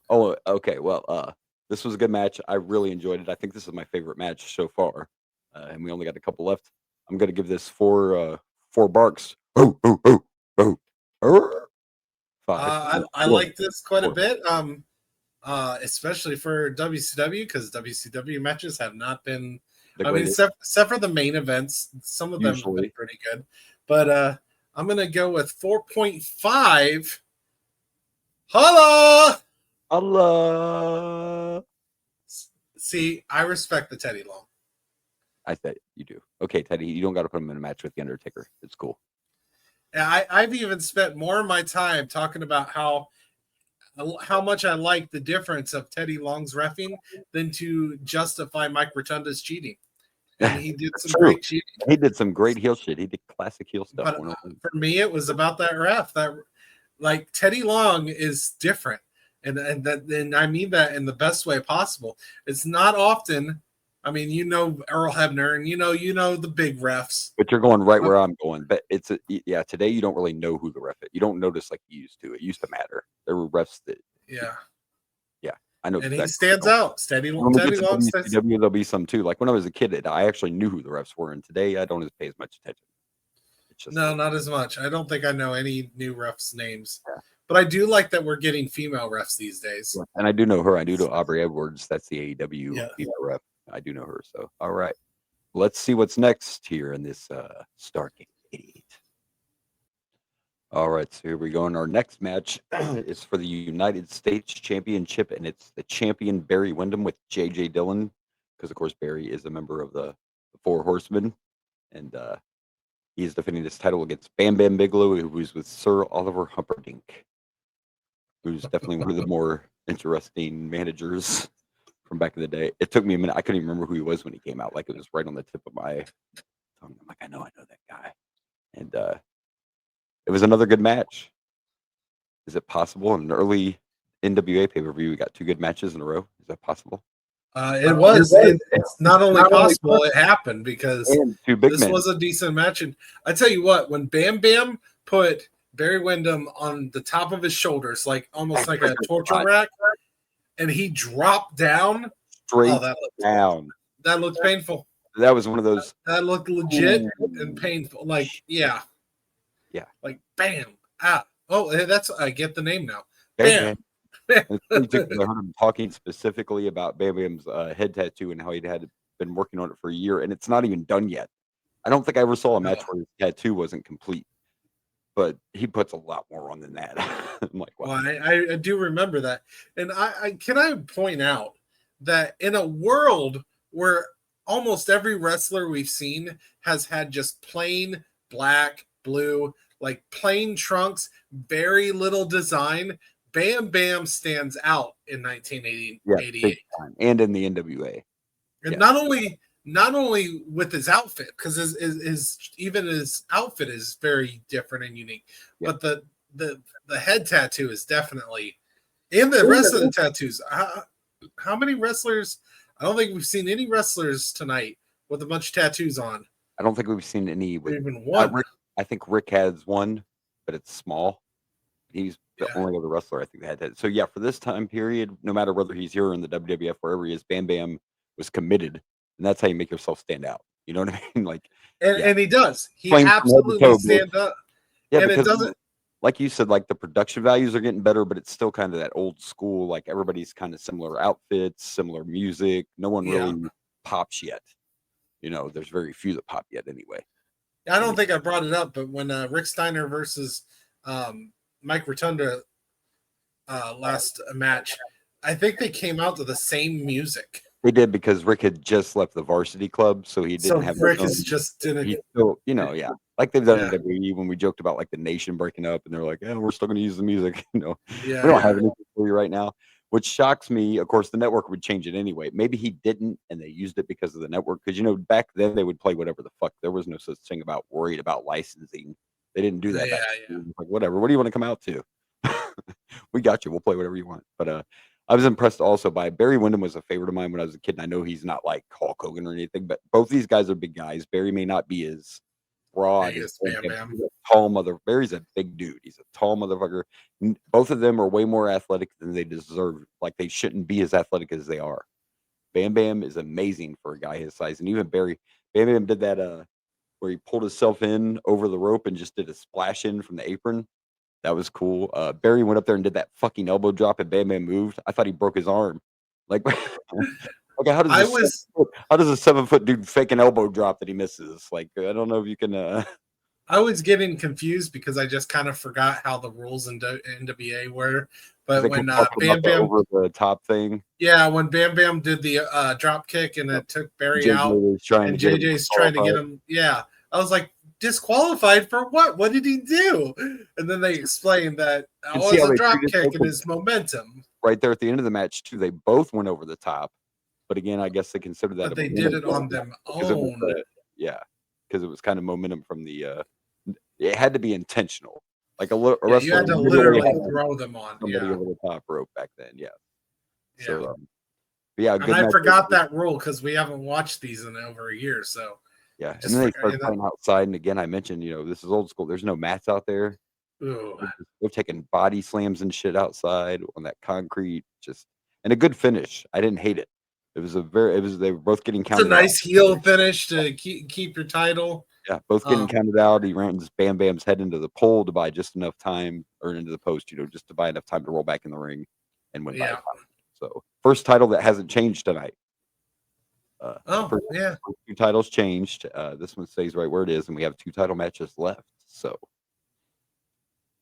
Oh, okay. Well, this was a good match. I really enjoyed it. I think this is my favorite match so far, and we only got a couple left. I'm gonna give this four barks. Oh. 5. I like this quite a bit. Especially for WCW because WCW matches have not been. I mean, except for the main events, some of them have been pretty good. But I'm gonna go with 4.5. Holla! See, I respect the Teddy Long. I said you do. Okay, Teddy, you don't got to put him in a match with the Undertaker. It's cool. I've even spent more of my time talking about how much I like the difference of Teddy Long's reffing than to justify Mike Rotunda's cheating. And he did some great cheating. He did some great heel shit. He did classic heel stuff. But for me, it was about that ref. That like Teddy Long is different, and I mean that in the best way possible. It's not often. I mean, Earl Hebner, and you know the big refs. But you're going right where I'm going. But today you don't really know who the ref is. You don't notice like you used to. It used to matter. There were refs that. Yeah. I know. And he stands out. Teddy Long. There'll be some too. Like when I was a kid, I actually knew who the refs were, and today I don't pay as much attention. Not as much. I don't think I know any new refs' names. Yeah. But I do like that we're getting female refs these days. And I do know her. I do know Aubrey Edwards. That's the AEW female ref. I do know her. So, all right. Let's see what's next here in this StarrCade. All right. So here we go. And our next match is for the United States Championship. And it's the champion Barry Windham with J.J. Dillon. Because, of course, Barry is a member of the Four Horsemen. And he is defending this title against Bam Bam Bigelow, who is with Sir Oliver Humperdinck. who's definitely one of the more interesting managers from back in the day. It took me a minute. I couldn't even remember who he was when he came out. Like it was right on the tip of my tongue. I'm like, I know that guy. And it was another good match. Is it possible in an early NWA pay-per-view we got 2 good matches in a row? Is that possible? It was. It's not only possible, it happened because And 2 big this men. was a decent match. And I tell you what, when Bam Bam put Barry Windham on the top of his shoulders, like almost like a torture rack, and he dropped down straight down. That looked painful. That was one of those. That looked legit and painful. Like, yeah. Like, bam. Ah. Oh, that's, I get the name now. Bam. I heard him talking specifically about Bam Bam's head tattoo and how he'd been working on it for a year, and it's not even done yet. I don't think I ever saw a match where his tattoo wasn't complete, but he puts a lot more on than that. I'm like, wow. Well, I do remember that, and I point out that in a world where almost every wrestler we've seen has had just plain black, blue, like plain trunks, very little design, Bam Bam stands out in 1988, and in the NWA, and not only with his outfit, because his even his outfit is very different and unique, but the head tattoo is definitely, and the rest of the tattoos. How many wrestlers? I don't think we've seen any wrestlers tonight with a bunch of tattoos on. I don't think we've seen any. Even one. I think Rick has one, but it's small. He's the only other wrestler I think that had that. So yeah, for this time period, no matter whether he's here or in the WWF, wherever he is, Bam Bam was committed, and that's how you make yourself stand out. You know what I mean? Like, and he does. He absolutely stands up. Yeah, and because it doesn't. Like you said, like the production values are getting better, but it's still kind of that old school. Like everybody's kind of similar outfits, similar music. No one really pops yet. You know, there's very few that pop yet anyway. I don't think I brought it up, but when Rick Steiner versus Mike Rotunda last match, I think they came out to the same music. They did because Rick had just left the varsity club, so he didn't have. Rick is just didn't. He still, like they've done in WWE when we joked about like the Nation breaking up, and they're like, "Yeah, we're still going to use the music." We don't have anything for you right now, which shocks me. Of course, the network would change it anyway. Maybe he didn't, and they used it because of the network. Because back then they would play whatever the fuck. There was no such thing about worried about licensing. They didn't do that. Like whatever. What do you want to come out to? We got you. We'll play whatever you want. But I was impressed also by Barry Windham was a favorite of mine when I was a kid. And I know he's not like Hulk Hogan or anything, but both these guys are big guys. Barry may not be as broad. He's a tall mother. Barry's a big dude. He's a tall motherfucker. Both of them are way more athletic than they deserve. Like they shouldn't be as athletic as they are. Bam Bam is amazing for a guy his size. And even Bam Bam did that where he pulled himself in over the rope and just did a splash in from the apron. That was cool. Barry went up there and did that fucking elbow drop, and Bam Bam moved. I thought he broke his arm. Like, okay, how does a 7-foot dude fake an elbow drop that he misses? Like, I don't know if you can. I was getting confused because I just kind of forgot how the rules in NWA were. But when Bam Bam over the top thing, when Bam Bam did the drop kick and it took Barry out, and JJ's trying to get him, I was like, disqualified for what? What did he do? And then they explained that it was a drop kick and his momentum. Right there at the end of the match too, they both went over the top. But again, I guess they considered that. But they did it on their own. Because it was kind of momentum from the. It had to be intentional. Like a wrestler, you had to literally throw them on somebody over the top rope back then. Yeah. So, and I forgot that rule because we haven't watched these in over a year. So. Yeah, and then they started playing outside. And again, I mentioned, this is old school. There's no mats out there. They're taking body slams and shit outside on that concrete. And a good finish. I didn't hate it. They were both getting counted. It's a nice heel finish to keep your title. Yeah, both getting counted out. He ran Bam Bam's head into the pole to buy just enough time, or into the post, just to buy enough time to roll back in the ring and win by time. So first title that hasn't changed tonight. Two titles changed. This one stays right where it is, and we have 2 title matches left. So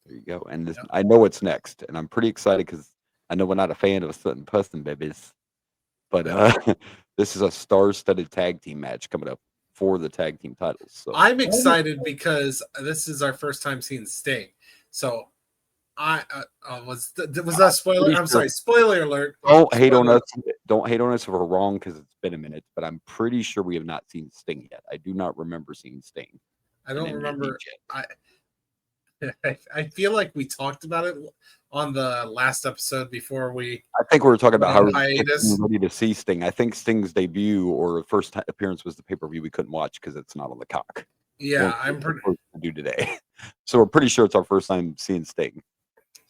there you go. And I know what's next, and I'm pretty excited because I know we're not a fan of a certain person, babies. But this is a star-studded tag team match coming up for the tag team titles. So I'm excited because this is our first time seeing Sting. So was that spoiler? I'm sorry, spoiler alert. Don't hate on us. Don't hate on us if we're wrong because it's been a minute. But I'm pretty sure we have not seen Sting yet. I do not remember seeing Sting. I don't remember. I feel like we talked about it on the last episode before we. I think we were talking about how hiatus. we're ready to see Sting. I think Sting's debut or first appearance was the pay-per-view we couldn't watch because it's not on the cock. Yeah, I'm pretty to do today. So we're pretty sure it's our first time seeing Sting.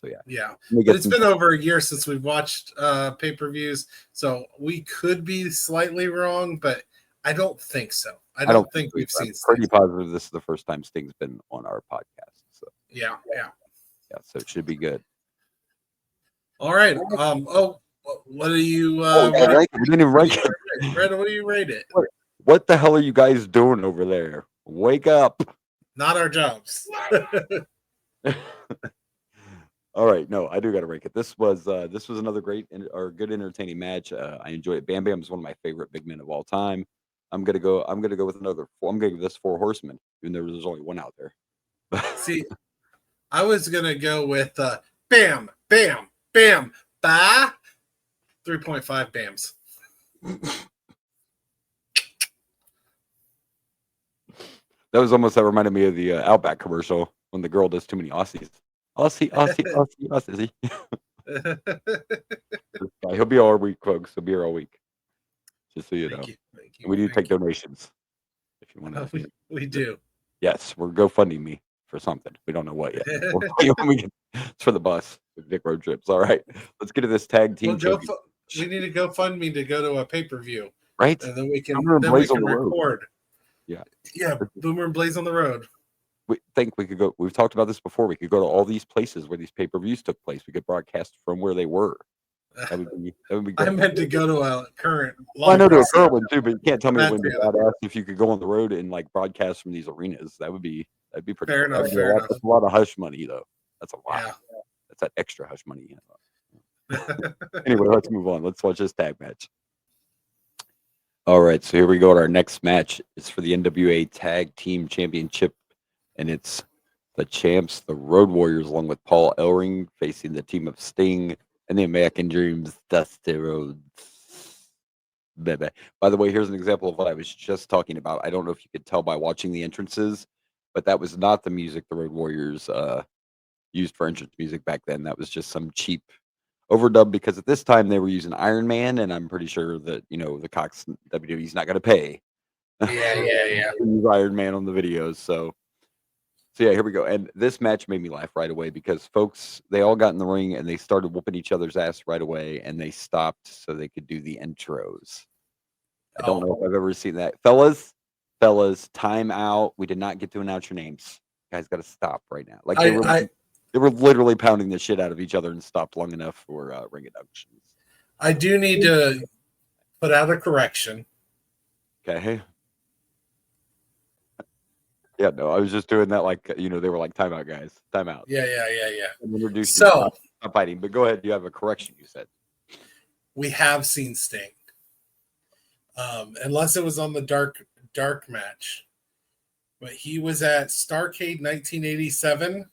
So yeah. But it's been over a year since we've watched pay-per-views, so we could be slightly wrong, but I don't think so. I don't think we've seen Sting. Pretty positive this is the first time Sting's been on our podcast. So yeah. So it should be good. All right. What are you? We didn't even rank it. Brandon, what do you rate it? What the hell are you guys doing over there? Wake up! Not our jobs. All right, no, I do got to rank it. This was another great or good entertaining match. I enjoyed it. Bam Bam is one of my favorite big men of all time. I'm gonna go with another. I'm gonna give this 4 Horsemen, even though there's only one out there. See, I was gonna go with bam, bam, bam, ba, 3.5 bams. That was almost that reminded me of the Outback commercial when the girl does too many Aussies. Aussie. He'll be all week, folks. He'll be here all week. Just so you know. We do take donations if you want to. We do. Yes, we're GoFunding me for something. We don't know what yet. It's for the bus. Big road trips. All right. Let's get to this tag team. We need to GoFundMe to go to a pay-per-view. Right. And then we can record. Yeah, Boomer and Blaze on the road. We think we could go. We've talked about this before. We could go to all these places where these pay-per-views took place. We could broadcast from where they were. That would be great. I meant to go to a current. Well, I know to a current one too, but you can't tell me when you're badass if you could go on the road and like broadcast from these arenas. That'd be pretty fair enough. That's a lot of hush money though. That's a lot. Yeah. That's that extra hush money. Anyway, let's move on. Let's watch this tag match. All right, so here we go. Our next match is for the NWA Tag Team Championship, and it's the champs, the Road Warriors, along with Paul Ellering, facing the team of Sting and the American Dream's Dusty Rhodes. Baby. By the way, here's an example of what I was just talking about. I don't know if you could tell by watching the entrances, but that was not the music the Road Warriors used for entrance music back then. That was just some cheap overdub because at this time they were using Iron Man, and I'm pretty sure that the Cox WWE's not going to pay. Yeah. Use Iron Man on the videos, so yeah, here we go. And this match made me laugh right away because folks, they all got in the ring and they started whooping each other's ass right away, and they stopped so they could do the intros. I don't know if I've ever seen that, fellas. Time out. We did not get to announce your names. You guys got to stop right now. Like they were literally pounding the shit out of each other and stopped long enough for ring announces. I do need to put out a correction. Okay. Yeah, no, I was just doing that like, they were like, timeout, guys. Timeout. Yeah. So, stop fighting. But go ahead. You have a correction, you said. We have seen Sting. Unless it was on the dark match. But he was at StarrCade 1987.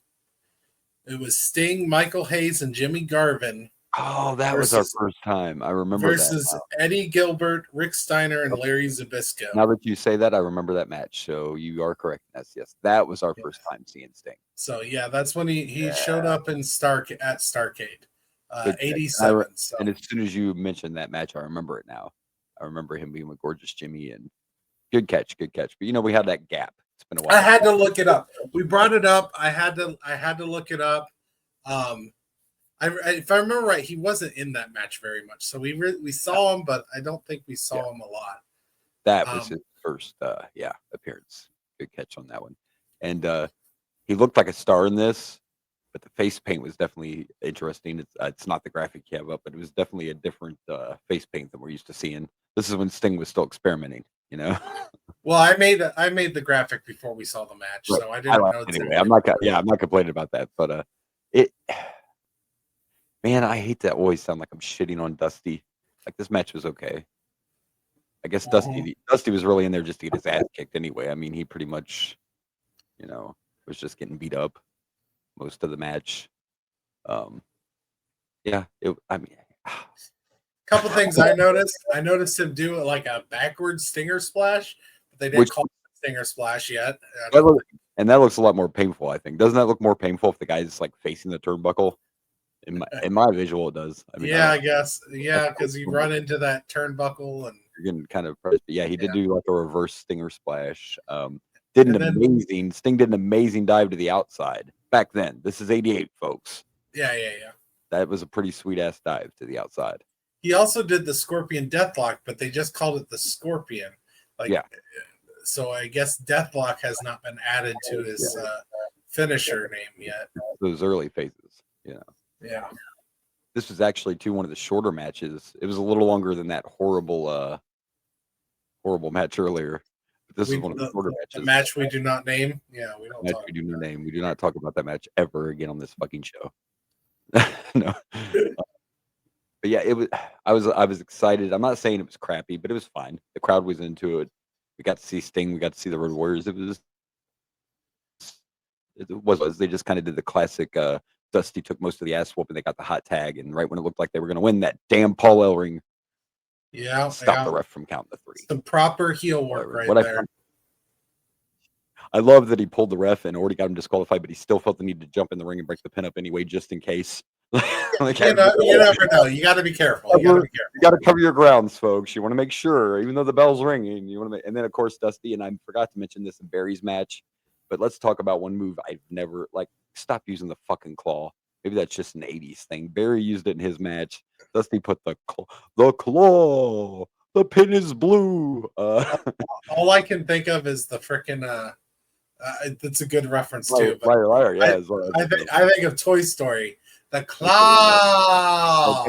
It was Sting, Michael Hayes, and Jimmy Garvin. Oh, that was our first time. I remember versus that. Eddie Gilbert, Rick Steiner, and Larry Zbyszko. Now that you say that, I remember that match. So you are correct. Yes. That was our first time seeing Sting. So yeah, that's when he showed up in StarrCade, 87. And as soon as you mentioned that match, I remember it now. I remember him being with Gorgeous Jimmy, and good catch. But we had that gap. It's been a while. I had to look it up. We brought it up. I had to look it up. If I remember right, he wasn't in that match very much. So we saw him, but I don't think we saw him a lot. That was his first appearance. Good catch on that one. And he looked like a star in this, but the face paint was definitely interesting. It's not the graphic you have up, but it was definitely a different face paint than we're used to seeing. This is when Sting was still experimenting, Well, I made the graphic before we saw the match, right. So I didn't know. Anyway, I'm not complaining about that, but man, I hate to always sound like I'm shitting on Dusty. Like, this match was okay. I guess Dusty was really in there just to get his ass kicked anyway. I mean, he pretty much, was just getting beat up most of the match. Um, yeah, I mean, Couple things I noticed. I noticed him do like a backwards stinger splash, but they didn't which call it stinger splash yet. that looks a lot more painful. I think doesn't that look more painful if the guy's like facing the turnbuckle? In my visual, it does. I mean, yeah, I guess. Yeah, because you run into that turnbuckle and you're getting kind of pressed. But yeah, he did do like a reverse stinger splash. Sting did an amazing dive to the outside back then. This is '88, folks. Yeah. That was a pretty sweet ass dive to the outside. He also did the Scorpion Deathlock, but they just called it the Scorpion. So I guess Deathlock has not been added to his finisher name yet. Those early phases, Yeah. This was actually one of the shorter matches. It was a little longer than that horrible match earlier. But this is one of the shorter matches. The match we do not name. Yeah, we don't. We do not name. We do not talk about that match ever again on this fucking show. No. But yeah, it was. I was excited. I'm not saying it was crappy, but it was fine. The crowd was into it. We got to see Sting. We got to see the Road Warriors. It was. They just kind of did the classic. Dusty took most of the ass whooping. They got the hot tag, and right when it looked like they were going to win, that damn Paul Ellering. Stop the ref from counting the three. Some proper heel work there. I love that he pulled the ref and already got him disqualified, but he still felt the need to jump in the ring and break the pin up anyway, just in case. You never know. You got to be careful. You got to cover your grounds, folks. You want to make sure, even though the bell's ringing, you want to. And then, of course, Dusty, and I forgot to mention this in Barry's match, but let's talk about one move I've never stop using the fucking claw. Maybe that's just an '80s thing. Barry used it in his match. Dusty put the claw. The pin is blue. All I can think of is the freaking. It's a good reference too. But liar. Yeah, I think of Toy Story. The claw.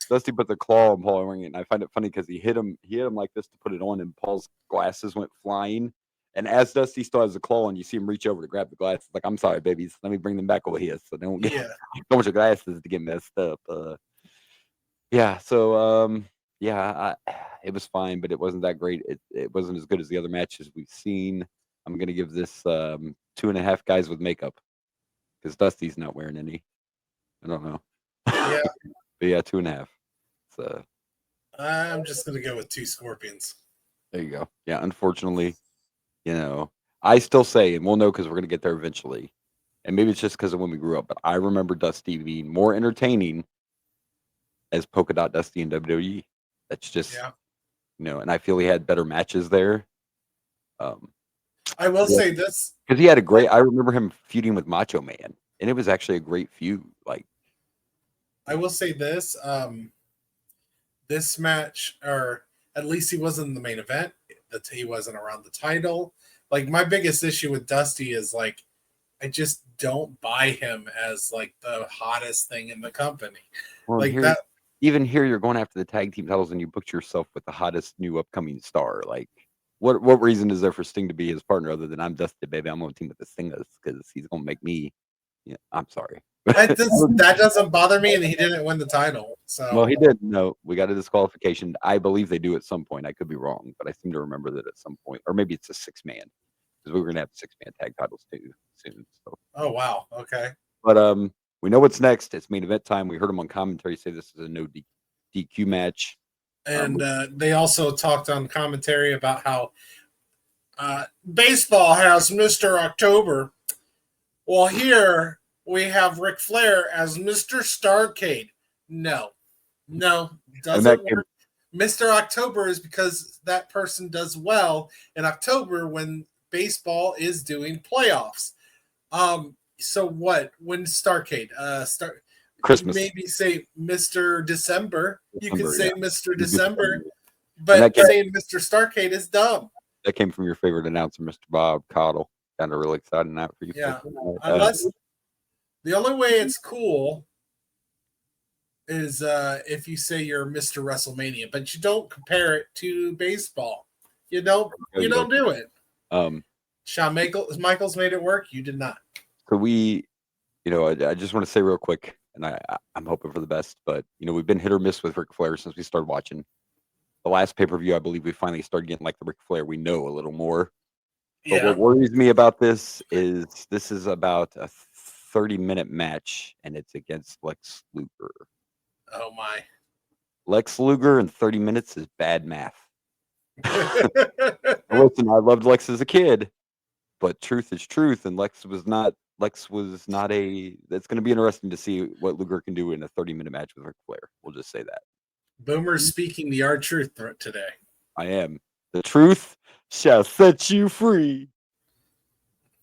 Dusty put the claw on Paul Ellering, and I find it funny because he hit him like this to put it on, and Paul's glasses went flying. And as Dusty still has the claw on, you see him reach over to grab the glasses. Like, I'm sorry, babies. Let me bring them back over here so they don't don't want your glasses to get messed up. It was fine, but it wasn't that great. It wasn't as good as the other matches we've seen. I'm going to give this 2.5 guys with makeup because Dusty's not wearing any. I don't know. Yeah. But yeah, 2.5. So I'm just going to go with 2 Scorpions. There you go. Yeah, unfortunately, I still say, and we'll know because we're going to get there eventually, and maybe it's just because of when we grew up, but I remember Dusty being more entertaining as Polka Dot Dusty in WWE. That's just, and I feel he had better matches there. I will say this. Because he had I remember him feuding with Macho Man, and it was actually a great feud. I will say this. This match, or at least he wasn't in the main event. That he wasn't around the title. My biggest issue with Dusty is I just don't buy him as the hottest thing in the company. Well, even here, you're going after the tag team titles, and you booked yourself with the hottest new upcoming star. What reason is there for Sting to be his partner other than I'm Dusty, baby? I'm on a team with the Stingers because he's gonna make me. Yeah, I'm sorry. That doesn't bother me, and he didn't win the title. So well, he did. No, we got a disqualification. I believe they do at some point. I could be wrong, but I seem to remember that at some point, or maybe it's a 6-man because we were gonna have 6-man tag titles too soon. So. Oh wow, okay. But we know what's next. It's main event time. We heard him on commentary say this is a no DQ match. And they also talked on commentary about how baseball has Mr. October. Well, here we have Ric Flair as Mr. StarrCade. No, doesn't work. Mr. October is because that person does well in October when baseball is doing playoffs. So what? When StarrCade? Christmas. Maybe say Mr. December. You can say Mr. December, but saying Mr. StarrCade is dumb. That came from your favorite announcer, Mr. Bob Caudle. Kind of really excited now for you. Yeah. Unless the only way it's cool is if you say you're Mr. WrestleMania, but you don't compare it to baseball. You don't do it. Shawn Michaels made it work. You did not. So I just want to say real quick, and I'm hoping for the best, but we've been hit or miss with Ric Flair since we started watching. The last pay-per-view, I believe we finally started getting the Ric Flair we know a little more. But what worries me about this is about a 30-minute match, and it's against Lex Luger. Oh my. Lex Luger in 30 minutes is bad math. Listen, I loved Lex as a kid, but truth is truth, and Lex was not a. It's going to be interesting to see what Luger can do in a 30-minute match with Ric Flair. We'll just say that. Boomer's speaking the R-Truth today. I am. The truth shall set you free.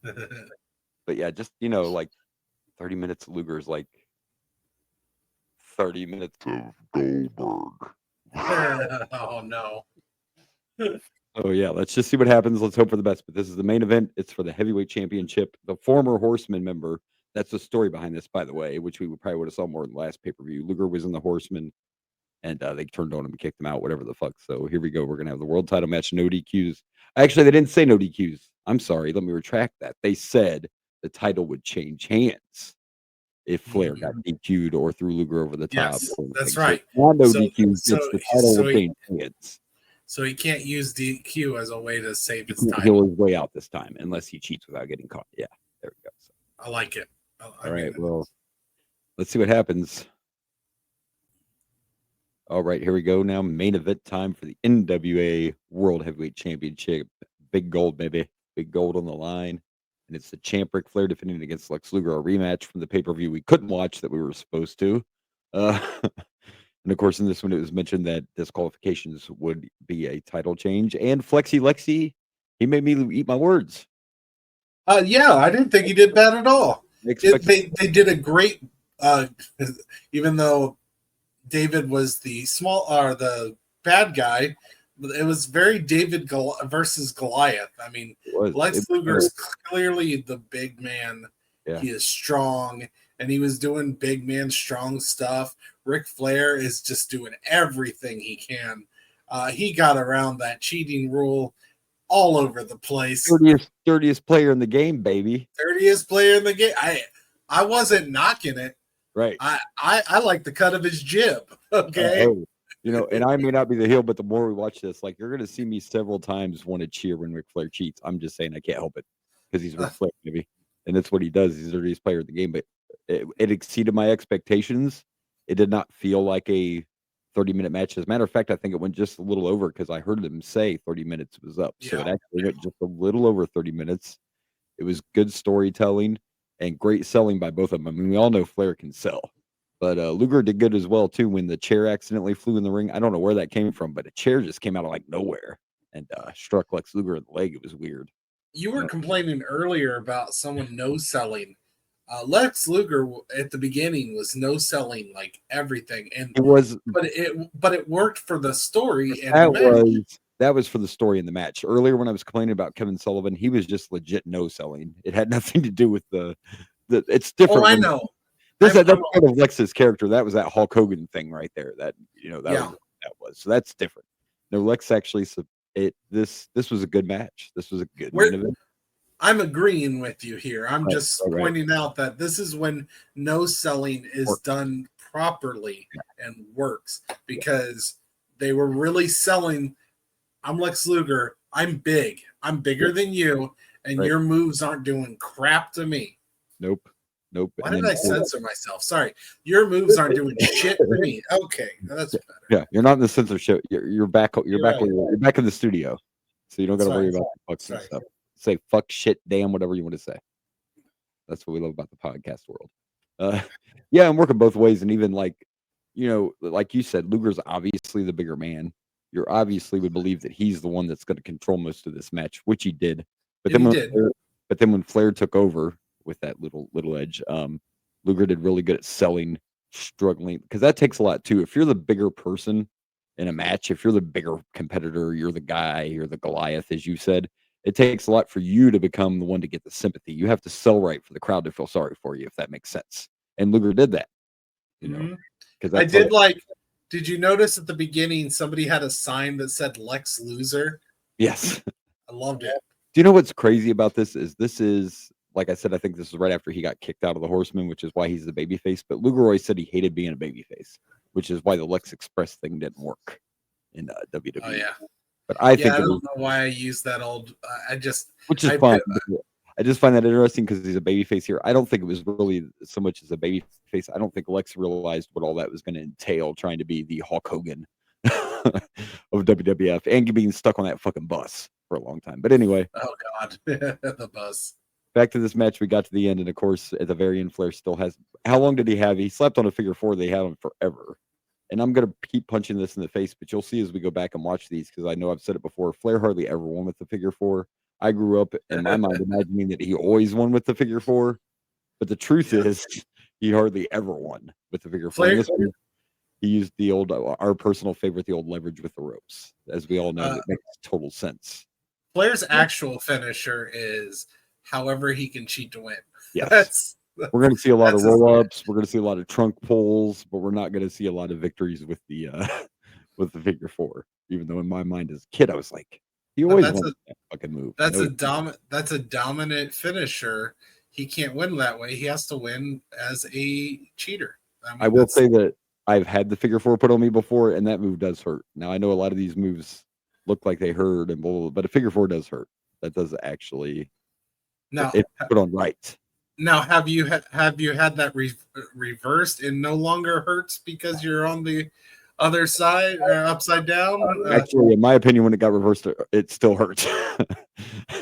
But yeah, just, like 30 minutes of Luger is like 30 minutes of Goldberg. Oh, no. Oh, yeah. Let's just see what happens. Let's hope for the best. But this is the main event. It's for the heavyweight championship. The former Horseman member. That's the story behind this, by the way, which we probably would have saw more in the last pay-per-view. Luger was in the Horseman, and they turned on him and kicked him out, whatever the fuck. So here we go. We're going to have the world title match, no DQs. Actually, they didn't say no DQs. I'm sorry. Let me retract that. They said the title would change hands if Flair got DQ'd or threw Luger over the top. Yes, that's right. So, no DQs. The title will change hands. So he can't use DQ as a way to save his title. He'll his way out this time, unless he cheats without getting caught. Yeah, there we go. So. I like it. All right, well, let's see what happens. All right, here we go now. Main event time for the NWA World Heavyweight Championship. Big gold, baby. Big gold on the line. And it's the champ Ric Flair defending against Lex Luger, a rematch from the pay-per-view we couldn't watch that we were supposed to. And, of course, in this one, it was mentioned that disqualifications would be a title change. And Flexi Lexi, he made me eat my words. Yeah, I didn't think he did bad at all. They did a great, even though David was the bad guy, it was very David versus Goliath. I mean, Lex Luger is clearly the big man. Yeah. He is strong, and he was doing big man strong stuff. Ric Flair is just doing everything he can. He got around that cheating rule all over the place. 30th player in the game, baby. 30th player in the game. I wasn't knocking it. Right. I like the cut of his jib. Okay. And I may not be the heel, but the more we watch this, like, you're going to see me several times want to cheer when Ric Flair cheats. I'm just saying I can't help it because he's Ric Flair, maybe. And that's what he does. He's the 30th player in the game, but it exceeded my expectations. It did not feel like a 30-minute match. As a matter of fact, I think it went just a little over because I heard them say 30 minutes was up. Yeah. So it actually went just a little over 30 minutes. It was good storytelling and great selling by both of them. I mean, we all know Flair can sell. But Luger did good as well, too, when the chair accidentally flew in the ring. I don't know where that came from, but a chair just came out of, like, nowhere and struck Lex Luger in the leg. It was weird. You were complaining earlier about someone no-selling. Lex Luger at the beginning was no-selling, like, everything. And it was, but it worked for the story. And that was for the story in the match. Earlier when I was complaining about Kevin Sullivan, he was just legit no-selling. It had nothing to do with the it's different. Oh, I know. That's part of Lex's character. That was that Hulk Hogan thing right there. That was. So that's different. No, Lex actually this was a good match. This was a good main event. I'm agreeing with you here. I'm just pointing out that this is when no selling is done properly and works because they were really selling. I'm Lex Luger. I'm big. I'm bigger than you, and your moves aren't doing crap to me. Nope. Why did I censor myself? Sorry. Your moves aren't doing shit to me. Okay, that's better. Yeah, you're not in the censorship. You're back. You're back in the studio, so you don't got to worry about the fucks and stuff. Say fuck, shit, damn, whatever you want to say. That's what we love about the podcast world. I'm working both ways, and even like you said, Luger's obviously the bigger man. You obviously would believe that he's the one that's going to control most of this match, which he did. But then when Flair took over with that little edge, Luger did really good at selling, struggling, because that takes a lot too. If you're the bigger person in a match, if you're the bigger competitor, you're the guy, you're the Goliath, as you said, it takes a lot for you to become the one to get the sympathy. You have to sell right for the crowd to feel sorry for you, if that makes sense. And Luger did that, because I did like. Did you notice at the beginning somebody had a sign that said Lex Loser? Yes, I loved it. Do you know what's crazy about this? Is like I said, I think this is right after he got kicked out of the Horseman, which is why he's the babyface. But Luger always said he hated being a babyface, which is why the Lex Express thing didn't work in WWE. Oh yeah. But I think I don't know why I used that old. Which is fine. I just find that interesting because he's a babyface here. I don't think it was really so much as a babyface. I don't think Lex realized what all that was going to entail, trying to be the Hulk Hogan of WWF and being stuck on that fucking bus for a long time. But anyway, Oh God, the bus. back to this match. We got to the end, and of course, at the very end, Flair still has. How long did he have? He slept on a figure four. They had him forever. And I'm gonna keep punching this in the face, but you'll see as we go back and watch these because I know I've said it before. Flair hardly ever won with the figure four. I grew up in my mind imagining that he always won with the figure four, but the truth is he hardly ever won with the figure four. He used the old, our personal favorite, the old leverage with the ropes. As we all know, it makes total sense. Flair's actual finisher is however he can cheat to win. Yes. We're going to see a lot of roll-ups. We're going to see a lot of trunk pulls, but we're not going to see a lot of victories with the figure four. Even though in my mind as a kid, I was like, he always wants that fucking move. That's a dominant finisher. He can't win that way. He has to win as a cheater. I will say that I've had the figure four put on me before, and that move does hurt. Now I know a lot of these moves look like they hurt and blah, but a figure four does hurt. That does actually. Now if put on right. Now, have you had that reversed and no longer hurts because you're on the other side or upside down? Actually, in my opinion, when it got reversed, it still hurts.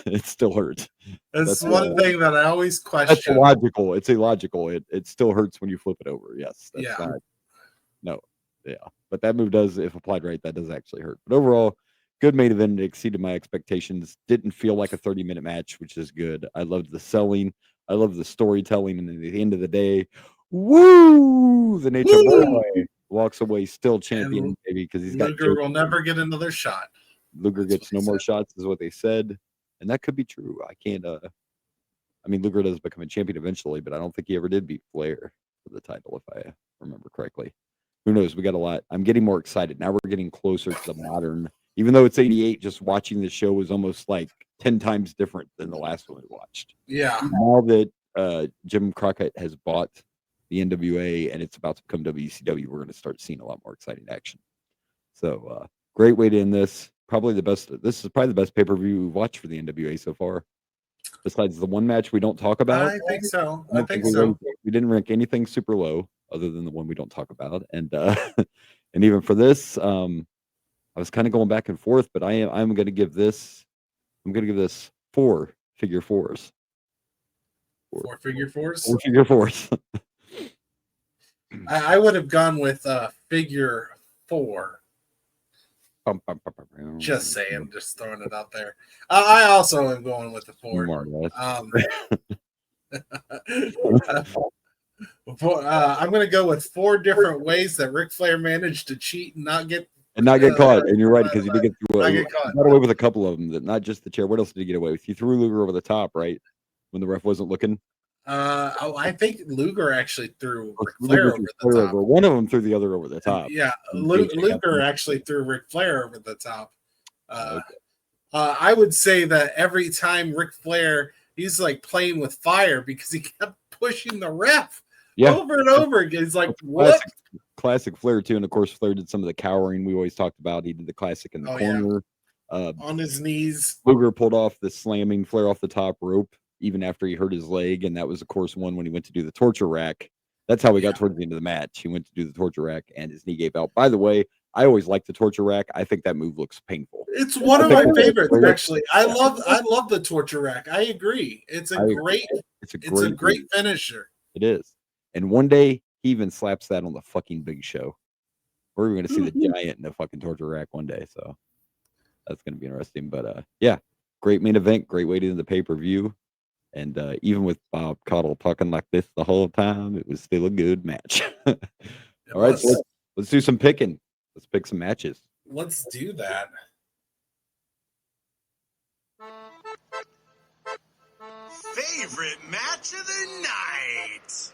It still hurts. That's one thing that I always question. That's illogical. It's illogical. It still hurts when you flip it over. Yes. That's not. No. Yeah. But that move does, if applied right, that does actually hurt. But overall, good main event. It exceeded my expectations. Didn't feel like a 30-minute match, which is good. I loved the selling. I love the storytelling, and at the end of the day, woo! The Nature Boy walks away still champion, baby, because he's got. Luger will never get another shot. Luger gets no more shots, is what they said, and that could be true. I can't. I mean, Luger does become a champion eventually, but I don't think he ever did beat Flair for the title, if I remember correctly. Who knows? We got a lot. I'm getting more excited now. We're getting closer to the modern. Even though it's 88, just watching the show was almost like 10 times different than the last one we watched. Yeah. Now that Jim Crockett has bought the NWA and it's about to become WCW, we're going to start seeing a lot more exciting action. So great way to end this. Probably the best. This is probably the best pay-per-view we've watched for the NWA so far. Besides the one match we don't talk about. I think so. I think so. We didn't rank anything super low other than the one we don't talk about. And and even for this, I was kind of going back and forth, but I'm going to give this. I'm going to give this 4 figure fours. 4 figure fours. 4 figure fours. I would have gone with figure 4. Just saying, just throwing it out there. I also am going with the 4. I'm going to go with 4 different ways that Ric Flair managed to cheat and not get caught. And you're right, because he did get through. He got away with a couple of them. That not just the chair. What else did he get away with? He threw Luger over the top, right, when the ref wasn't looking. I think Luger actually threw Ric Flair over the top. One of them threw the other over the top. Yeah, Luger actually threw Ric Flair over the top. I would say that every time Ric Flair, he's like playing with fire because he kept pushing the ref over and over again. He's like, what? Classic Flair too, and of course Flair did some of the cowering we always talked about. He did the classic in the corner, on his knees. Luger pulled off the slamming Flair off the top rope even after he hurt his leg, and that was of course one when he went to do the torture rack. That's how we got towards the end of the match. He went to do the torture rack, and his knee gave out. By the way, I always like the torture rack. I think that move looks painful. It's one of my favorites, actually. I love the torture rack. I agree. It's a great finisher. It is. And one day he even slaps that on the fucking Big Show. We're going to see the Giant in the fucking torture rack one day. So that's going to be interesting. But yeah, great main event. Great way to end the pay-per-view. And even with Bob Caudle talking like this the whole time, it was still a good match. All right, so let's do some picking. Let's pick some matches. Let's do that. Favorite match of the night.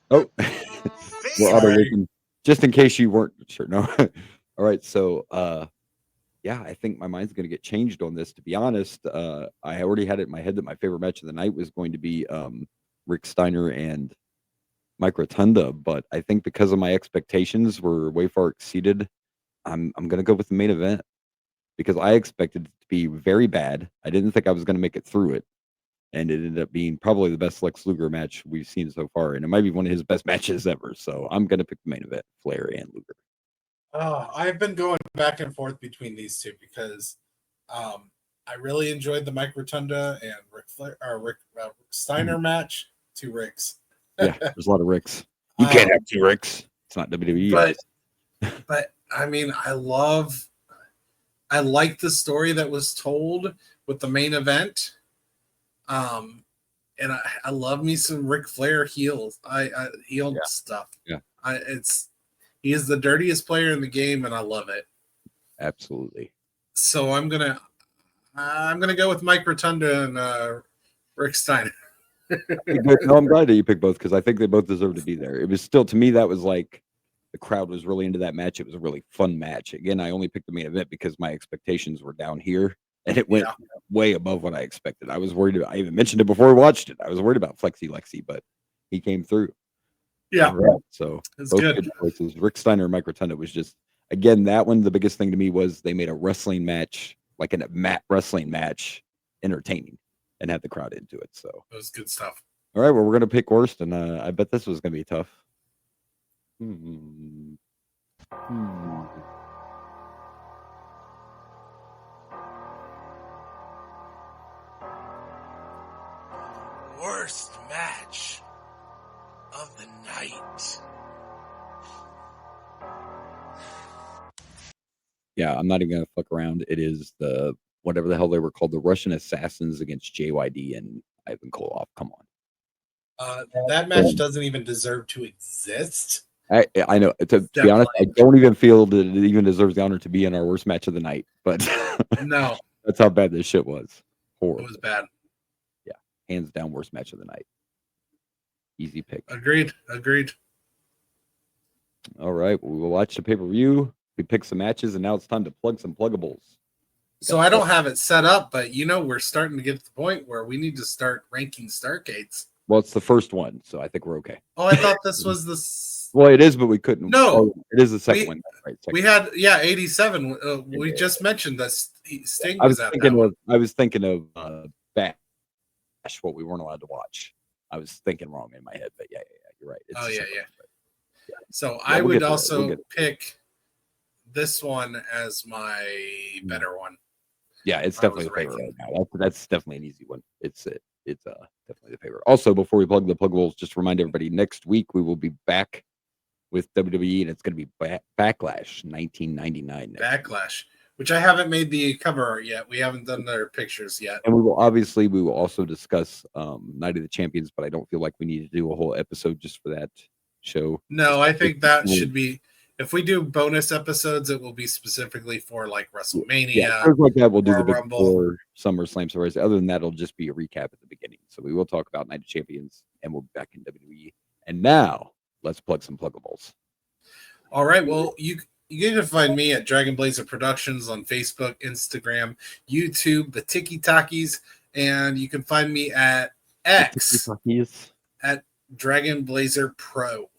Oh, we're auto-looking. Just in case you weren't sure. No. All right, so yeah, I think my mind's going to get changed on this. To be honest, I already had it in my head that my favorite match of the night was going to be Rick Steiner and Mike Rotunda, but I think because of my expectations were way far exceeded, I'm going to go with the main event. because I expected it to be very bad. I didn't think I was going to make it through it. And it ended up being probably the best Lex Luger match we've seen so far. And it might be one of his best matches ever. So I'm going to pick the main event, Flair and Luger. I've been going back and forth between these two because I really enjoyed the Mike Rotunda and Rick Steiner match. 2 Ricks. Yeah, there's a lot of Ricks. You can't have 2 Ricks. It's not WWE. But I mean, I like the story that was told with the main event. And I love me some Ric Flair heels. Heel stuff. Yeah. He is the dirtiest player in the game, and I love it. Absolutely. So I'm gonna go with Mike Rotunda and Rick Steiner. No, I'm glad that you picked both because I think they both deserve to be there. It was still, to me, that was like the crowd was really into that match. It was a really fun match. Again, I only picked the main event because my expectations were down here, and it went way above what I expected. I was worried about, I even mentioned it before we watched it. I was worried about Flexi Lexi, but he came through. Yeah. Right. So it's both good choices. Rick Steiner and Mike Rotunda was just, again, that one, the biggest thing to me was they made a wrestling match, like a mat wrestling match, entertaining and had the crowd into it. So it was good stuff. All right, well, we're gonna pick worst, and I bet this was gonna be tough. Worst match of the night. Yeah, I'm not even gonna fuck around. It is the whatever the hell they were called, the Russian Assassins against JYD and Ivan Koloff. Come on. That match doesn't even deserve to exist. I know. To be honest, I don't even feel that it even deserves the honor to be in our worst match of the night. But no, that's how bad this shit was. Horrible. It was bad. Yeah, hands down, worst match of the night. Easy pick. Agreed. All right, well, we will watch the pay-per-view. We pick some matches, and now it's time to plug some pluggables. So I don't have it set up, but we're starting to get to the point where we need to start ranking StarrCades. Well, it's the first one, so I think we're okay. Oh, I thought this was the. Well, it is, but we couldn't. No, oh, it is the second one. Right, we had 87. We just mentioned that Sting was at thinking that of. I was thinking of Bash, what we weren't allowed to watch. I was thinking wrong in my head, but yeah, you're right. It's So I would also pick this one as my better one. Yeah, it's definitely the favorite right now. That's definitely an easy one. It's definitely the favorite. Also, before we plug the pluggables, just remind everybody next week we will be back with WWE, and it's going to be Backlash 1999. Backlash, which I haven't made the cover art yet. We haven't done their pictures yet. And we will also discuss Night of the Champions, but I don't feel like we need to do a whole episode just for that show. No, I think that should be. If we do bonus episodes, it will be specifically for like WrestleMania. Yeah, like that. We'll do the big Rumble. SummerSlam. So other than that, it'll just be a recap at the beginning. So we will talk about Night of Champions, and we'll be back in WWE. And now let's plug some pluggables. All right. Well, you can find me at Dragon Blazer Productions on Facebook, Instagram, YouTube, the Tiki Takis, and you can find me at X at Dragon Blazer Pro.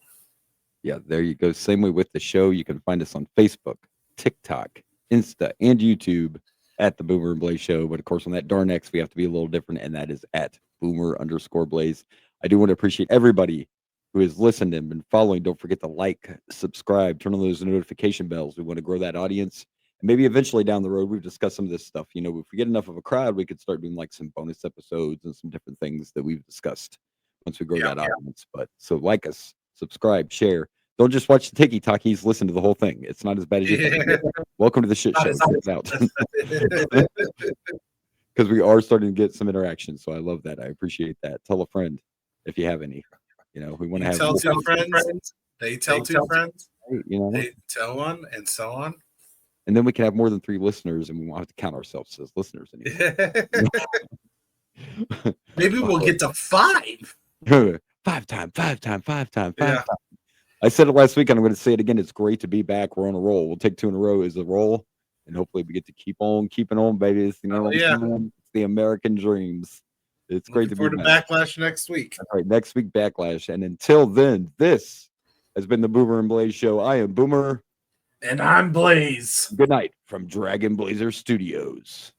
Yeah, there you go. Same way with the show. You can find us on Facebook, TikTok, Insta, and YouTube at the Boomer and Blaze Show. But of course, on that darn X, we have to be a little different, and that is at Boomer_Blaze. I do want to appreciate everybody who has listened and been following. Don't forget to like, subscribe, turn on those notification bells. We want to grow that audience. And maybe eventually down the road, we've discussed some of this stuff. If we get enough of a crowd, we could start doing like some bonus episodes and some different things that we've discussed once we grow that audience. But so like us, subscribe, share. Don't just watch the Tiki Takis, listen to the whole thing. It's not as bad as you think. Welcome to the shit show. Check it out. Because we are starting to get some interaction. So I love that. I appreciate that. Tell a friend if you have any. We want to have tell 2 friends. They tell 2 friends. They tell one, and so on. And then we can have more than 3 listeners, and we won't have to count ourselves as listeners anymore. Maybe we'll get to 5. 5 times. I said it last week, and I'm going to say it again. It's great to be back. We're on a roll. We'll take 2 in a row as a roll, and hopefully we get to keep on keeping on, baby. It's the American dreams. It's great to be back. Backlash next week. All right, next week, Backlash. And until then, this has been the Boomer and Blaze Show. I am Boomer. And I'm Blaze. Good night from Dragon Blazer Studios.